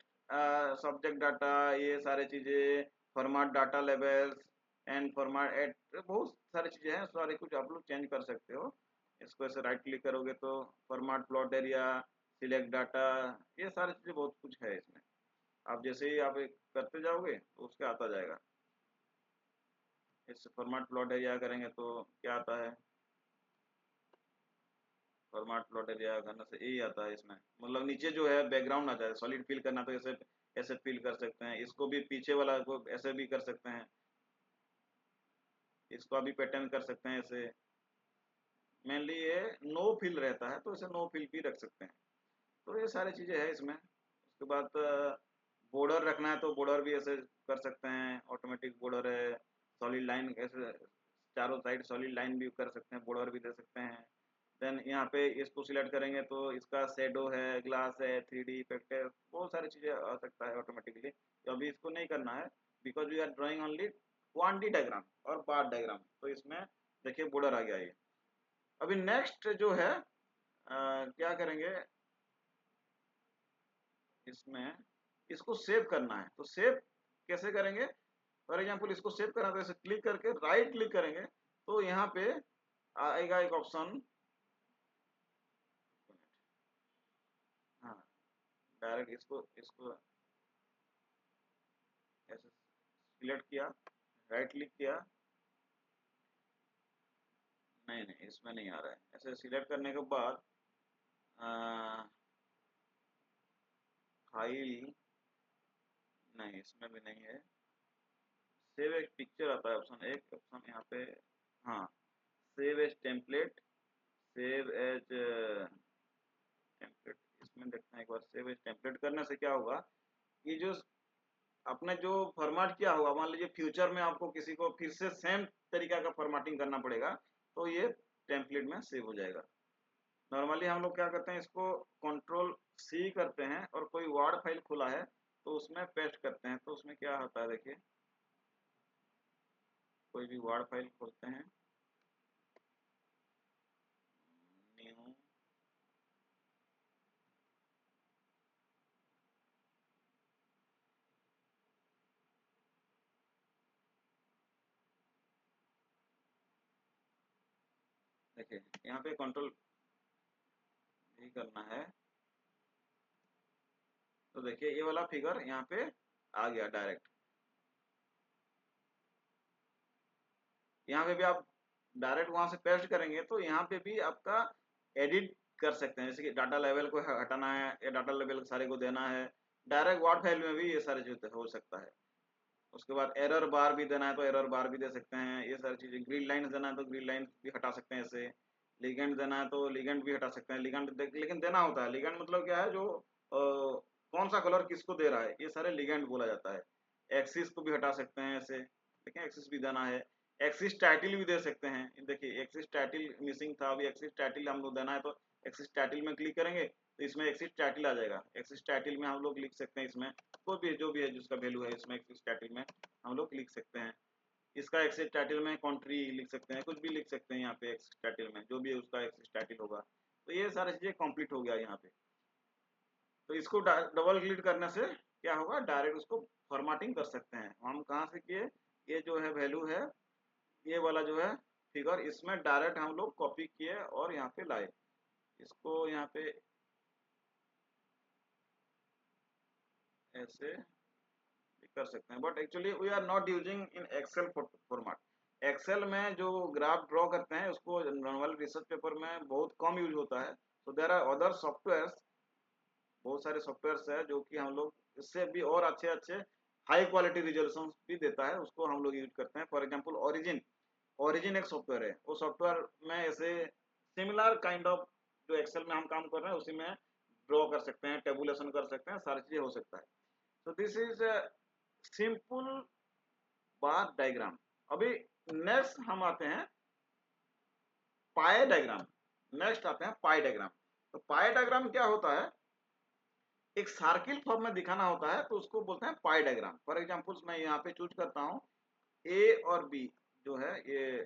सब्जेक्ट डाटा, ये सारी चीजें, format data levels and format add, बहुत सारी चीजें हैं, सारे कुछ आप लोग चेंज कर सकते हो। इसको ऐसे राइट क्लिक करोगे तो format plot area, select data, ये सारी चीजें बहुत कुछ है इसमें। आप जैसे ही आप करते जाओगे तो उसके आता जाएगा। इस फॉर्मेट प्लॉट एरिया करेंगे तो क्या आता है, फॉर्मेट प्लॉट एरिया करने से यही आता है इसमें, मतलब नीचे जो है बैकग्राउंड आता है, सॉलिड फिल करना तो ऐसे ऐसे फिल कर सकते हैं, इसको भी पीछे वाला को ऐसे भी कर सकते हैं, इसको भी पैटर्न कर सकते हैं ऐसे। मेनली ये नो फिल रहता है तो इसे नो फिल भी रख सकते हैं। तो ये सारी चीजें हैं इसमें। उसके बाद बॉर्डर रखना है तो बॉर्डर भी ऐसे कर सकते हैं, ऑटोमेटिक बॉर्डर है, सॉलिड लाइन ऐसे चारों साइड सॉलिड लाइन भी कर सकते हैं, बॉर्डर भी दे सकते हैं। देन यहाँ पे इसको सिलेक्ट करेंगे तो इसका शेडो है, ग्लास है, 3D इफेक्ट है, बहुत सारी चीजें आ सकता है ऑटोमेटिकली। तो अभी इसको नहीं करना है because we are drawing only 1D diagram और बार डायग्राम, तो इसमें देखिए बॉर्डर आ गया ये। अभी नेक्स्ट जो है क्या करेंगे, इसमें इसको सेव करना है, तो सेव कैसे करेंगे। फॉर एग्जाम्पल इसको सेव करना है तो ऐसे क्लिक करके राइट क्लिक करेंगे तो यहाँ पे आएगा एक ऑप्शन, हाँ डायरेक्ट इसको इसको ऐसे सिलेक्ट किया, राइट क्लिक किया, नहीं नहीं इसमें नहीं आ रहा है। ऐसे सिलेक्ट करने के बाद फाइल, नहीं इसमें भी नहीं है। सेव एक पिक्चर आता है ऑप्शन, एक ऑप्शन यहाँ पे, हाँ save as template, save as template, इसमें देखते हैं एक बार। सेव एज टेम्पलेट करने से क्या होगा, ये जो आपने जो फॉर्मेट किया होगा, मान लीजिए फ्यूचर में आपको किसी को फिर से सेम तरीका का फॉर्मेटिंग करना पड़ेगा तो ये टेम्पलेट में सेव हो जाएगा। नॉर्मली हम लोग क्या करते हैं, इसको कंट्रोल सी करते हैं और कोई वर्ड फाइल खुला है तो उसमें पेस्ट करते हैं, तो उसमें क्या होता है देखिए, कोई भी वर्ड फाइल खोलते हैं, न्यू, देखिए यहाँ पे कंट्रोल भी करना है तो देखिए ये वाला फिगर यहाँ पे आ गया डायरेक्ट। यहाँ पे भी आप डायरेक्ट वहां से पेस्ट करेंगे तो यहाँ पे भी आपका एडिट कर सकते हैं, जैसे कि डाटा लेवल को हटाना है या डाटा लेवल सारे को देना है, डायरेक्ट वर्ड फाइल में भी ये सारे चीजें हो सकता है। उसके बाद एरर बार भी देना है तो एरर बार भी दे सकते हैं, ये सारी चीजें। ग्रीन लाइन देना है तो ग्रीन लाइन भी हटा सकते हैं ऐसे। लिगेंड देना है तो लिगेंड भी हटा सकते हैं, लिगेंड लेकिन देना होता है। लिगेंड मतलब क्या है, जो कौन सा कलर किसको दे रहा है, ये सारे लिगेंड बोला जाता है। एक्सिस को भी हटा सकते हैं ऐसे, देखिए एक्सिस भी देना है। एक्सिस टाइटल भी दे सकते हैं, देखिए एक्सिस टाइटल मिसिंग था, अभी एक्सिस टाइटल हम लोग देना है तो एक्सिस टाइटल में क्लिक करेंगे तो इसमें एक्सिस टाइटल आ जाएगा। एक्सिस टाइटल में हम लोग लिख सकते हैं, इसमें कोई भी जो भी है जिसका वैल्यू है इसमें एक्सिस टाइटल में हम लोग लिख सकते हैं। इसका एक्सिस टाइटल में कंट्री लिख सकते हैं, कुछ भी लिख सकते हैं यहाँ पे एक्सिस टाइटल में, जो भी है उसका एक्सिस टाइटल होगा। तो ये सारी चीजें कंप्लीट हो गया यहाँ पे। तो इसको डबल क्लिक करने से क्या होगा, डायरेक्ट उसको फॉर्मेटिंग कर सकते हैं। हम कहाँ से किए, ये जो है वैल्यू है, ये वाला जो है फिगर, इसमें डायरेक्ट हम लोग कॉपी किए और यहाँ पे लाए। इसको यहाँ पे ऐसे भी कर सकते हैं, but actually we are not using in Excel format. Excel में जो ग्राफ ड्रॉ करते हैं उसको नॉर्मल रिसर्च पेपर में बहुत कम यूज होता है। तो देयर आर अदर सॉफ्टवेयर्स, बहुत सारे सॉफ्टवेयर्स है जो कि हम लोग इससे भी और अच्छे अच्छे हाई क्वालिटी रिजोल्यूशन भी देता है, उसको हम लोग यूज करते हैं। फॉर एग्जांपल ओरिजिन, ओरिजिन एक सॉफ्टवेयर है, वो सॉफ्टवेयर में ऐसे सिमिलर काइंड ऑफ जो एक्सेल में हम काम कर रहे हैं उसी में ड्रॉ कर सकते हैं, टेबुलेशन कर सकते हैं, सारी चीजें हो सकता है। तो this is simple bar diagram. अभी नेक्स्ट हम आते हैं पाई डायग्राम। नेक्स्ट आते हैं पाई डायग्राम। तो पाई डायग्राम क्या होता है, एक सर्किल फॉर्म में दिखाना होता है, तो उसको बोलते हैं पाई डायग्राम। फॉर एग्जांपल मैं यहाँ पे चूज करता हूँ ए और बी, जो है ये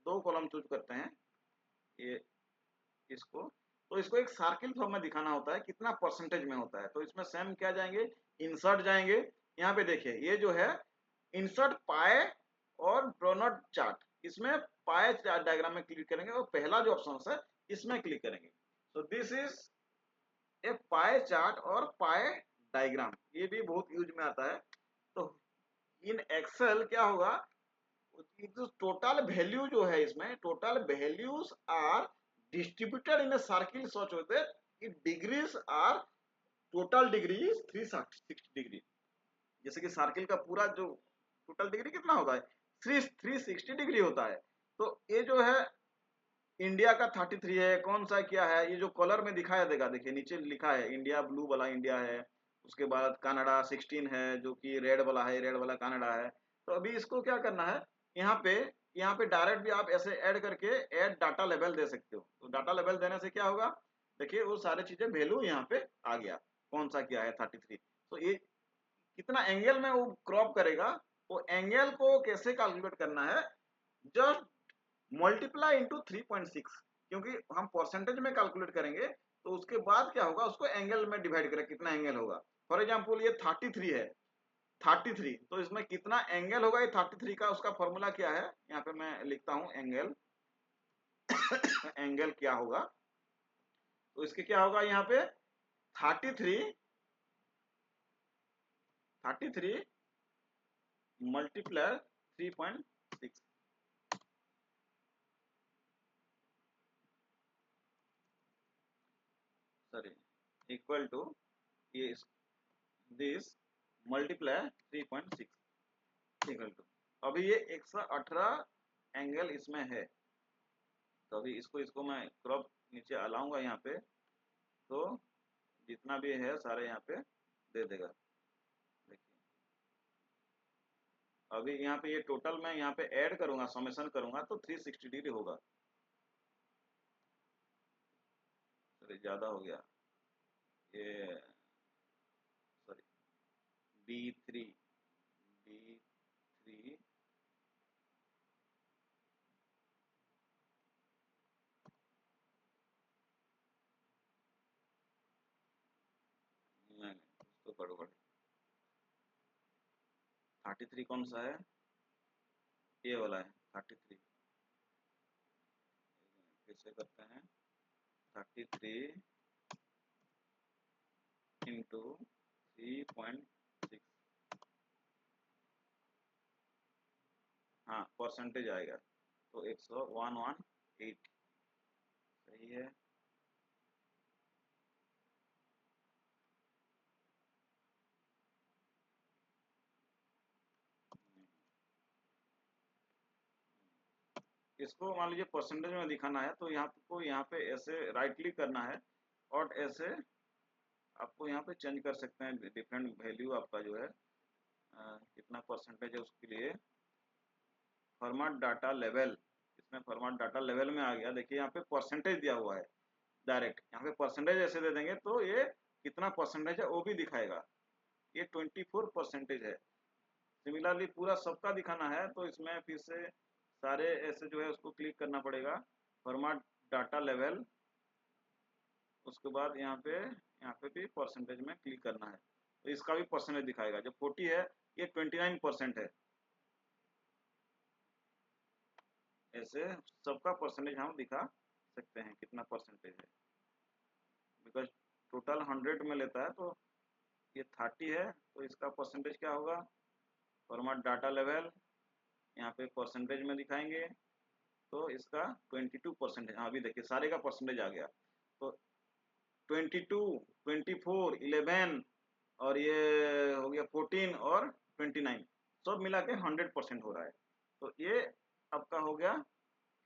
दो कॉलम चूज करते हैं, ये इसको, तो इसको एक सर्किल फॉर्म में दिखाना होता है, कितना परसेंटेज में होता है। तो इसमें सेम क्या जाएंगे, इंसर्ट जाएंगे। यहाँ पे देखिए ये जो है इंसर्ट पाए और डोनट चार्ट, इसमें पाए चार्ट डायग्राम में क्लिक करेंगे और पहला जो ऑप्शन है इसमें क्लिक करेंगे। तो दिस इज ए पाए चार्ट और पाए डायग्राम, ये भी बहुत यूज में आता है। तो इन एक्सेल क्या होगा, टोटल वैल्यू जो है, इसमें total values are distributed in a circle such that it degrees are, total degree is 360 degree. जैसे कि सर्किल का पूरा जो टोटल डिग्री कितना होता है, 360 डिग्री होता है। तो ये जो है इंडिया का 33 है, कौन सा क्या है, ये जो कलर में दिखाया देगा, देखिए नीचे लिखा है इंडिया, ब्लू वाला इंडिया है, उसके बाद कनाडा 16 है जो कि रेड वाला है, रेड वाला कनाडा है। तो अभी इसको क्या करना है, यहाँ पे डायरेक्ट भी आप ऐसे ऐड करके ऐड डाटा लेवल दे सकते हो। तो डाटा लेवल देने से क्या होगा, देखिए वो सारी चीजें वैल्यू यहाँ पे आ गया, कौन सा क्या है 33। तो ये कितना एंगल में वो क्रॉप करेगा, वो एंगल को कैसे कैलकुलेट करना है, जस्ट मल्टीप्लाई इंटू 3.6, क्योंकि हम परसेंटेज में कैलकुलेट करेंगे तो उसके बाद क्या होगा, उसको एंगल में डिवाइड करें कितना एंगल होगा। फॉर एग्जांपल ये 33 है, 33, तो इसमें कितना एंगल होगा, ये 33 का उसका फॉर्मूला क्या है, यहाँ पे मैं लिखता हूं एंगल एंगल क्या होगा, तो इसके क्या होगा यहाँ पे 33 मल्टीप्लाई 3.6, सॉरी, इक्वल टू ये दिस मल्टीप्लाई 3.6 इक्वल टू, अभी ये 118 एंगल इसमें है। तो अभी इसको मैं क्रॉप नीचे अलाऊंगा यहाँ पे, तो जितना भी है सारे यहाँ पे दे देगा। देखिए अभी यहाँ पे ये टोटल मैं यहाँ पे ऐड करूंगा, समेशन करूंगा तो 360 डिग्री होगा। सॉरी ज्यादा हो गया ये, सॉरी B3 नहीं उसको गड़बड़, 33 कौन सा है, ये वाला है 33, कैसे करते हैं, 33 इंटू 3.6, हाँ परसेंटेज आएगा, तो 118 सही है। इसको मान लीजिए परसेंटेज में दिखाना है, तो यहाँ पे ऐसे राइट क्लिक करना है और ऐसे आपको यहाँ पे चेंज कर सकते हैं डिफरेंट वैल्यू आपका जो है कितना परसेंटेज है उसके लिए। फॉर्मेट डाटा लेवल, इसमें फॉर्मेट डाटा लेवल में आ गया, देखिए यहाँ पे परसेंटेज दिया हुआ है, डायरेक्ट यहाँ पे परसेंटेज ऐसे दे देंगे तो ये कितना परसेंटेज है वो भी दिखाएगा, ये 24% है। सिमिलरली पूरा सबका दिखाना है तो इसमें फिर से सारे ऐसे जो है उसको क्लिक करना पड़ेगा, फॉर्मेट डाटा लेवल, उसके बाद यहाँ पे भी परसेंटेज में क्लिक करना है, तो इसका भी परसेंटेज दिखाएगा, जो 40 है ये 29% है। ऐसे सबका परसेंटेज हम दिखा सकते हैं कितना परसेंटेज है, बिकॉज टोटल 100 में लेता है तो ये 30 है तो इसका परसेंटेज क्या होगा, फॉर्मेट डाटा लेवल, यहाँ पे परसेंटेज में दिखाएंगे तो इसका 22% है। हाँ अभी देखिए सारे का परसेंटेज आ गया, तो 22, 24, 11 और ये हो गया 14 और 29, सब मिला के 100% हो रहा है। तो ये आपका हो गया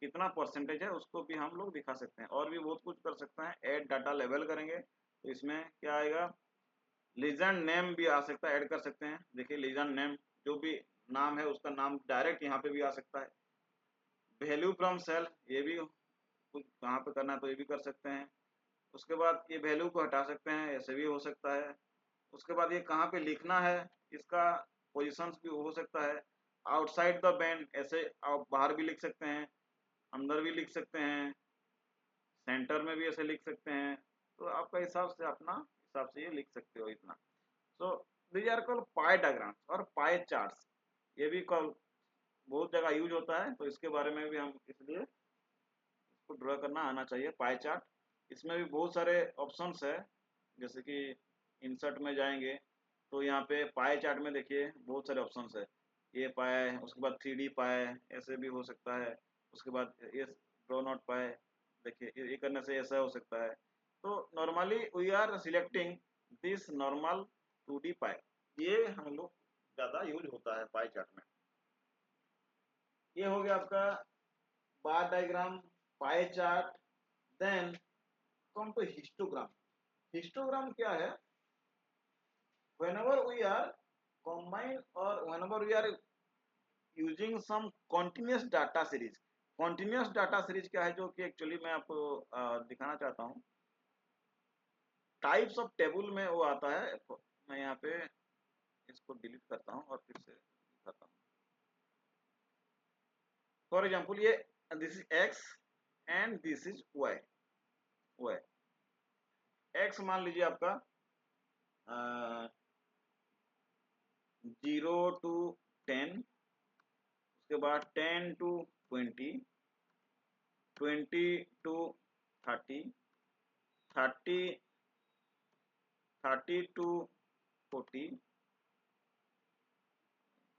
कितना परसेंटेज है उसको भी हम लोग दिखा सकते हैं, और भी बहुत कुछ कर सकते हैं। ऐड डाटा लेवल करेंगे तो इसमें क्या आएगा, लीजेंड नेम भी आ सकता है, ऐड कर सकते हैं। देखिए लीजेंड नेम जो भी नाम है उसका नाम डायरेक्ट यहाँ पे भी आ सकता है। वैल्यू फ्रॉम सेल, ये भी कुछ कहाँ पे करना है तो ये भी कर सकते हैं। उसके बाद ये वैल्यू को हटा सकते हैं, ऐसे भी हो सकता है। उसके बाद ये कहाँ पे लिखना है इसका पोजीशंस भी हो सकता है। आउटसाइड द बैंड, ऐसे आप बाहर भी लिख सकते हैं, अंदर भी लिख सकते हैं, सेंटर में भी ऐसे लिख सकते हैं। तो आपका हिसाब से अपना हिसाब से ये लिख सकते हो इतना। So these are called pie diagrams और पाई चार्ट्स, ये भी कॉल बहुत जगह यूज होता है, तो इसके बारे में भी हम इसलिए इसको ड्रा करना आना चाहिए। पाई चार्ट, इसमें भी बहुत सारे ऑप्शंस है, जैसे कि इंसर्ट में जाएंगे तो यहाँ पे पाई चार्ट में देखिए बहुत सारे ऑप्शंस है। ये पाए, उसके बाद 3D पाए, ऐसे भी हो सकता है। उसके बाद ये ड्रॉ नॉट पाए, देखिए ये करने से ऐसा हो सकता है। तो normally we are selecting this normal 2D pie, ये हम लोग ज़्यादा यूज होता है पाई चार्ट में। ये हो गया आपका bar diagram, pie chart. Then come to histogram. Histogram क्या है, whenever we are combine or whenever we are using some continuous data series। continuous data series क्या है, जो कि एक्चुअली मैं आपको दिखाना चाहता हूँ। टाइप्स ऑफ टेबल में वो आता है, मैं यहाँ पे इसको डिलीट करता हूँ और फिर से दिखाता हूँ। फॉर एग्जाम्पल ये this is X and this is Y. Y X मान लीजिए आपका 0 to 10, उसके बाद 10 to 20, 20 to 30, 30 to 40,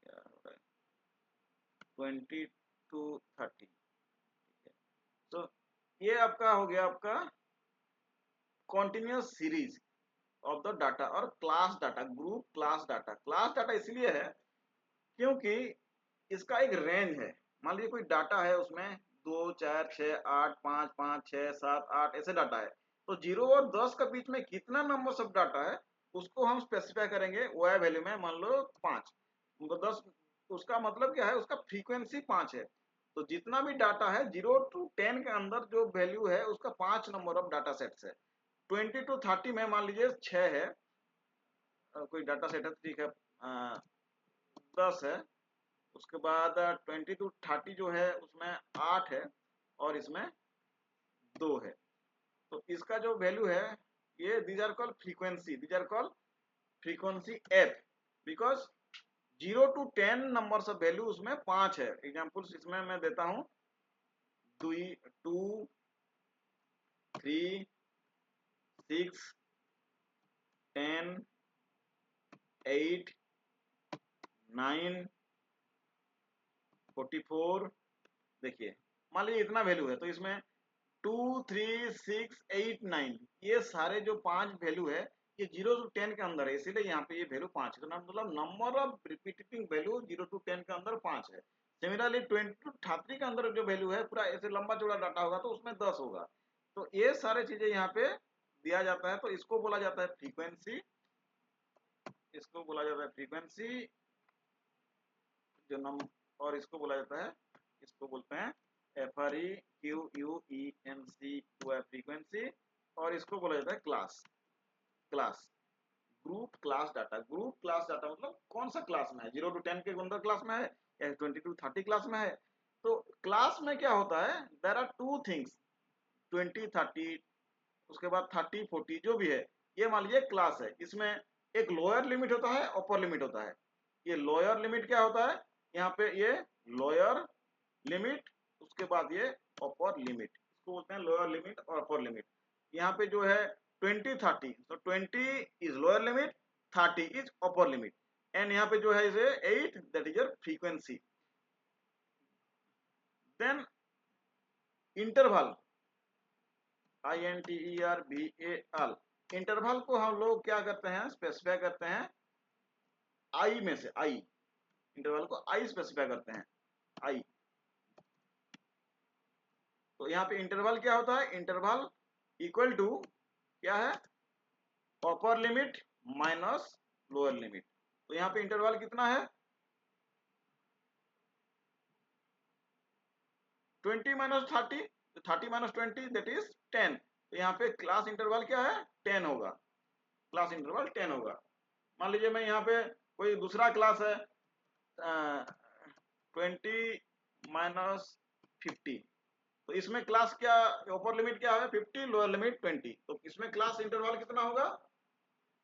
क्या हो रहा है, 20 to 30। तो ये आपका हो गया आपका continuous series of the data और class data, group class data. Class data इसलिए है क्योंकि इसका एक रेंज है। मान लीजिए कोई डाटा है, उसमें 2, 4, 6, 8, 5, 5, 6, 7, 8 ऐसे डाटा है, तो 0 और 10 के बीच में कितना नंबर सब डाटा है उसको हम स्पेसिफाई करेंगे वाई वैल्यू में। मान लो 5, तो 10, उसका मतलब क्या है, उसका फ्रीक्वेंसी 5 है। तो जितना भी डाटा है 0 to 10 के अंदर जो वैल्यू है उसका 5 नंबर ऑफ डाटा सेट्स है। 20 to 30 में मान लीजिए 6 है, कोई डाटा सेट है, ठीक है, 10 है। उसके बाद 20 to 30 जो है उसमें 8 है और इसमें 2 है। तो इसका जो वैल्यू है, ये these are called frequency, these are called frequency F, because 0 to 10 number of value उसमें 5 है। एग्जाम्पल्स इसमें मैं देता हूं, 2, 3, 6, 10, 8, 9, 44। देखिए मान लीजिए इतना वैल्यू है, तो इसमें 2, 3, 6, 8, 9 ये सारे जो 5 वैल्यू है ये 0 to 10 के अंदर है, इसीलिए यहाँ पे ये वैल्यू 5 है। तो मतलब number of repeating value 0 to 10 के अंदर 5 है। सिमिलरली 20 to 30 के अंदर जो वैल्यू है पूरा ऐसे लंबा चौड़ा डाटा होगा तो उसमें 10 होगा। तो ये सारे चीजें यहाँ पे दिया जाता है, तो इसको बोला जाता है फ्रीक्वेंसी, इसको बोला जाता है फ्रीक्वेंसी जो नम, और इसको बोला जाता है, इसको बोलते हैं FREQUENC फ्रीक्वेंसी, और इसको बोला जाता है class. Class group class data, group class data मतलब कौन सा क्लास में है, 0 to 10 के अंदर क्लास में है या 20 to 30 क्लास में है। तो क्लास में क्या होता है, देयर आर टू थिंग्स, 20, 30, उसके बाद 30, 40 जो भी है, ये मान लीजिए क्लास है। इसमें एक लोअर लिमिट होता है, अपर लिमिट होता है। ये लोअर लिमिट क्या होता है, यहाँ पे ये लोअर लिमिट, उसके बाद ये अपर लिमिट, इसको बोलते हैं लोअर लिमिट और अपर लिमिट। यहाँ पे जो है 20, 30, तो 20 is lower limit, 30 is upper limit, and यहाँ पे जो है इसे 8 that is your frequency. Then interval, INTERVAL, interval को हम लोग क्या करते हैं, स्पेसिफाई करते हैं आई में से, आई, इंटरवल को आई स्पेसिफाई करते हैं, आई। तो यहाँ पे इंटरवल क्या होता है, इंटरवल इक्वल टू क्या है, upper limit minus lower limit. तो यहाँ पे इंटरवल कितना है, 20 माइनस 30, 30 माइनस 20 दैट इज 10। तो यहाँ पे क्लास इंटरवल क्या है, 10 होगा, क्लास इंटरवल 10 होगा। मान लीजिए मैं यहाँ पे कोई दूसरा क्लास है 20 माइनस 50, तो इसमें क्लास क्या, अपर लिमिट क्या है 50, लोअर लिमिट 20, तो इसमें क्लास इंटरवल कितना होगा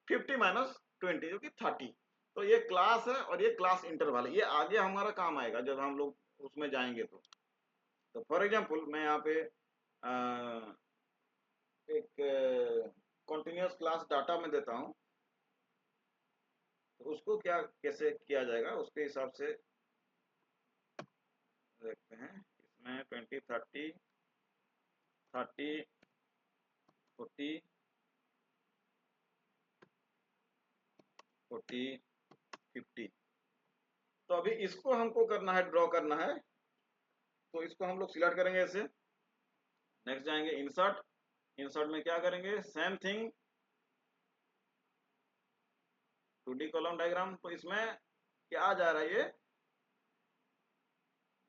50 माइनस 20 जो कि 30। तो ये क्लास है और ये क्लास इंटरवल है, ये आगे हमारा काम आएगा जब हम लोग उसमें जाएंगे। तो फॉर एग्जांपल मैं यहाँ पे एक कंटिन्यूअस क्लास डाटा में देता हूँ, तो उसको क्या कैसे किया जाएगा उसके हिसाब से देखते हैं। इसमें 20 30 30 40 40 50। तो अभी इसको हमको करना है, ड्रॉ करना है, तो इसको हम लोग सिलेक्ट करेंगे ऐसे, नेक्स्ट जाएंगे इंसर्ट, इंसर्ट में क्या करेंगे, same thing 2D column diagram. तो इसमें क्या आ जा रहा है, ये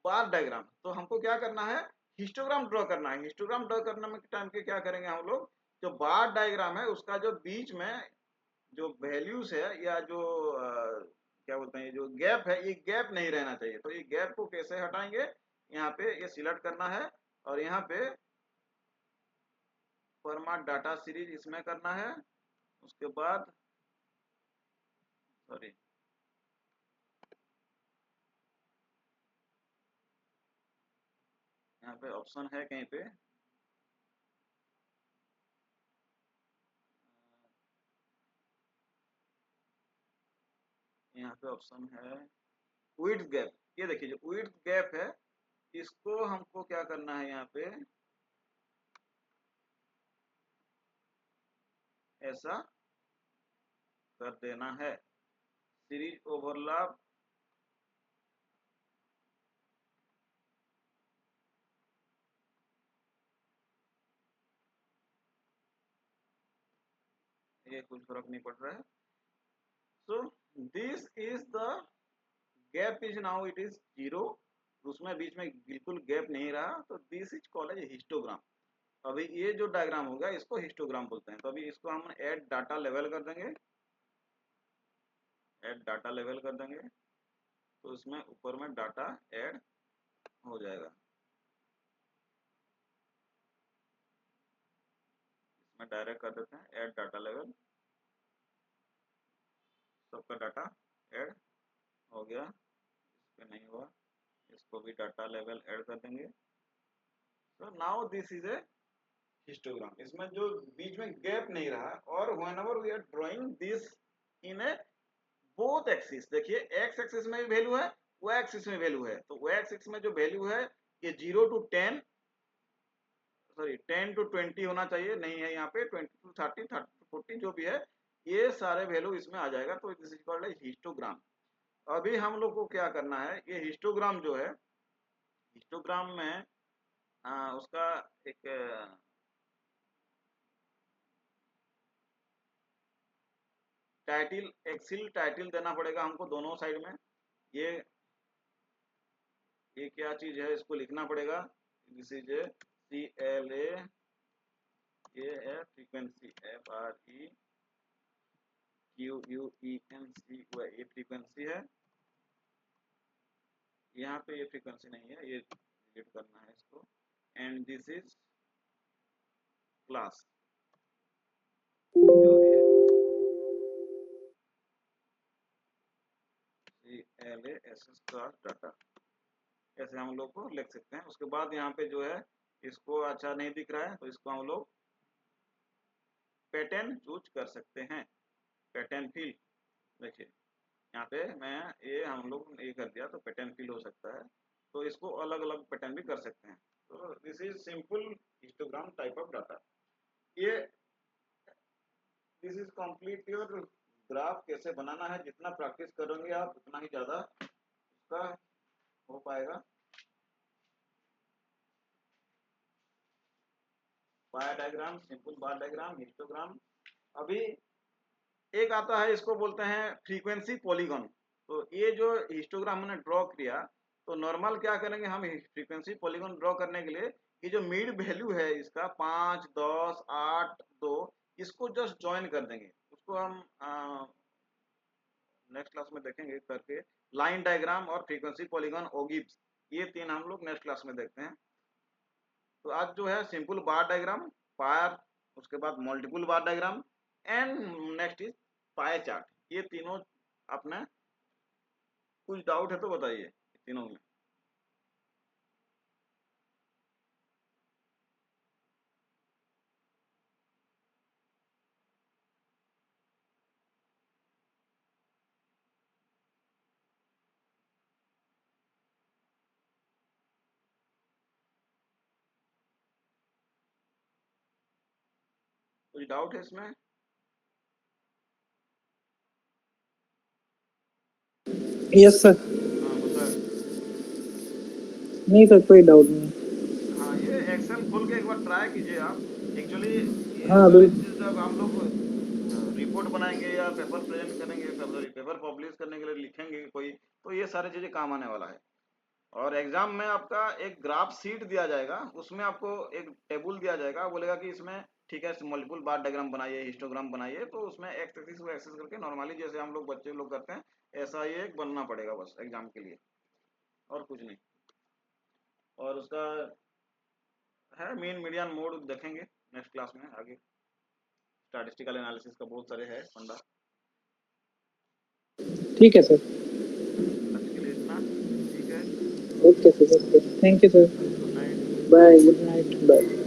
बार डायग्राम। तो हमको क्या करना है, हिस्टोग्राम ड्रॉ करना है। हिस्टोग्राम ड्रॉ करने में टाइम के क्या करेंगे हम लोग, जो बार डायग्राम है उसका जो बीच में जो वैल्यूज है या जो क्या बोलते हैं, जो गैप है, ये गैप नहीं रहना चाहिए। तो ये गैप को कैसे हटाएंगे, यहाँ पे ये सिलेक्ट करना है और यहाँ पे फॉर्मेट डाटा सीरीज इसमें करना है। उसके बाद सॉरी, यहाँ पे ऑप्शन है कहीं पे, यहाँ पे ऑप्शन है विड्थ गैप। ये देखिए जो विड्थ गैप है इसको हमको क्या करना है, यहाँ पे ऐसा कर देना है, सीरीज ओवरलैप ये कुछ फर्क नहीं पड़ रहा है। So this is the gap is now it is 0, उसमें बीच में बिल्कुल गैप नहीं रहा, तो this is called as histogram. अभी ये जो डायग्राम होगा इसको हिस्टोग्राम बोलते हैं। तो अभी इसको हम ऐड डाटा लेवल कर देंगे, ऐड डाटा लेवल कर देंगे, तो इसमें ऊपर में डाटा ऐड हो जाएगा। इसमें डायरेक्ट कर देते हैं ऐड डाटा लेवल, सबका डाटा ऐड हो गया, इस पे नहीं हुआ, इसको भी डाटा लेवल ऐड कर देंगे। So now this is a histogram, इसमें जो बीच में गैप नहीं रहा। और whenever we are drawing this in a both axis, देखिए एक्स एक्सिस में भी वैल्यू है, वाई एक्सिस में वैल्यू है। तो वाई एक्सिस में जो वैल्यू है ये 0 to 10, सॉरी 10 to 20 होना चाहिए, नहीं है यहाँ पे 20 to 30 30 to 40 जो भी है, ये सारे वैल्यू इसमें आ जाएगा। तो दिस इज कॉल्ड हिस्टोग्राम। अभी हम लोग को क्या करना है, ये हिस्टोग्राम जो है, हिस्टोग्राम में उसका एक टाइटल, एक्सेल टाइटल देना पड़ेगा हमको दोनों साइड में। ये ये क्या चीज है, इसको लिखना पड़ेगा, दिस इज ए CLA, ये है फ्रीक्वेंसी, FREQUENCY, ये फ्रीक्वेंसी है। यहाँ पे ये फ्रीक्वेंसी नहीं है, ये डिलीट करना है इसको। एंड दिस इज क्लास, जो भी है CLASS क्लास डाटा, ऐसे हम लोग को लिख सकते हैं। उसके बाद यहाँ पे जो है इसको अच्छा नहीं दिख रहा है, तो इसको हम लोग पैटर्न चूज कर सकते हैं, पैटर्न फिल। देखिए यहाँ पे मैं ये हम लोग ये कर दिया तो पैटर्न फिल हो सकता है, तो इसको अलग अलग पैटर्न भी कर सकते हैं। तो this is simple histogram type of data. ये this is complete your graph कैसे बनाना है, जितना प्रैक्टिस करोगे आप उतना ही ज़्यादा उसका हो पाएगा। Bar diagram, simple bar diagram, histogram. अभी एक आता है, इसको बोलते हैं फ्रीक्वेंसी पॉलीगॉन। तो ये जो हिस्टोग्राम हमने ड्रॉ किया, तो नॉर्मल क्या करेंगे हम फ्रीक्वेंसी पॉलीगॉन ड्रॉ करने के लिए, ये जो मिड वैल्यू है इसका 5, 10, 8, 2, इसको जस्ट ज्वाइन कर देंगे। उसको हम नेक्स्ट क्लास में देखेंगे करके। लाइन डायग्राम और फ्रीक्वेंसी पॉलीगॉन ओगिब्स, ये तीन हम लोग नेक्स्ट क्लास में देखते हैं। तो आज जो है सिंपल बार डायग्राम, पायर, उसके बाद multiple bar diagram and next is पाए चार्ट। ये तीनों अपने कुछ डाउट है तो बताइए तीनों में। कुछ डाउट है इसमें? Yes sir. हाँ बताए। नहीं सर, कोई डाउट नहीं। हाँ ये एक्सेल खोल के एक बार ट्राई कीजिए आप। एक्चुअली ये हाँ सारी बिल्कुल। चीज़ जब हम लोग रिपोर्ट बनाएंगे या पेपर प्रेजेंट करेंगे, पेपर पब्लिश करने के लिए लिखेंगे कोई, तो ये सारी चीज़ें काम आने वाला है। और एग्जाम में आपका एक ग्राफ शीट दिया जाएगा, उसमें आपको एक टेबल दिया जाएगा, बोलेगा कि इसमें ठीक है मल्टीपल बार डायग्राम बनाइए, हिस्टोग्राम बनाइए, तो उसमें एक्स एक्सिस को एक्सेस करके नॉर्मली जैसे हम लोग बच्चे लोग करते हैं, ऐसा ही एक बनना पड़ेगा बस एग्जाम के लिए, और कुछ नहीं। और उसका है मीन मीडियन मोड देखेंगे नेक्स्ट क्लास में आगे। स्टैटिस्टिकल एनालिसिस का बहुत सारे है फंडा। ठीक है सर। आज के लिए इतना, ठीक है। Okay sir, okay, thank you sir. Good night. Bye, good night, bye.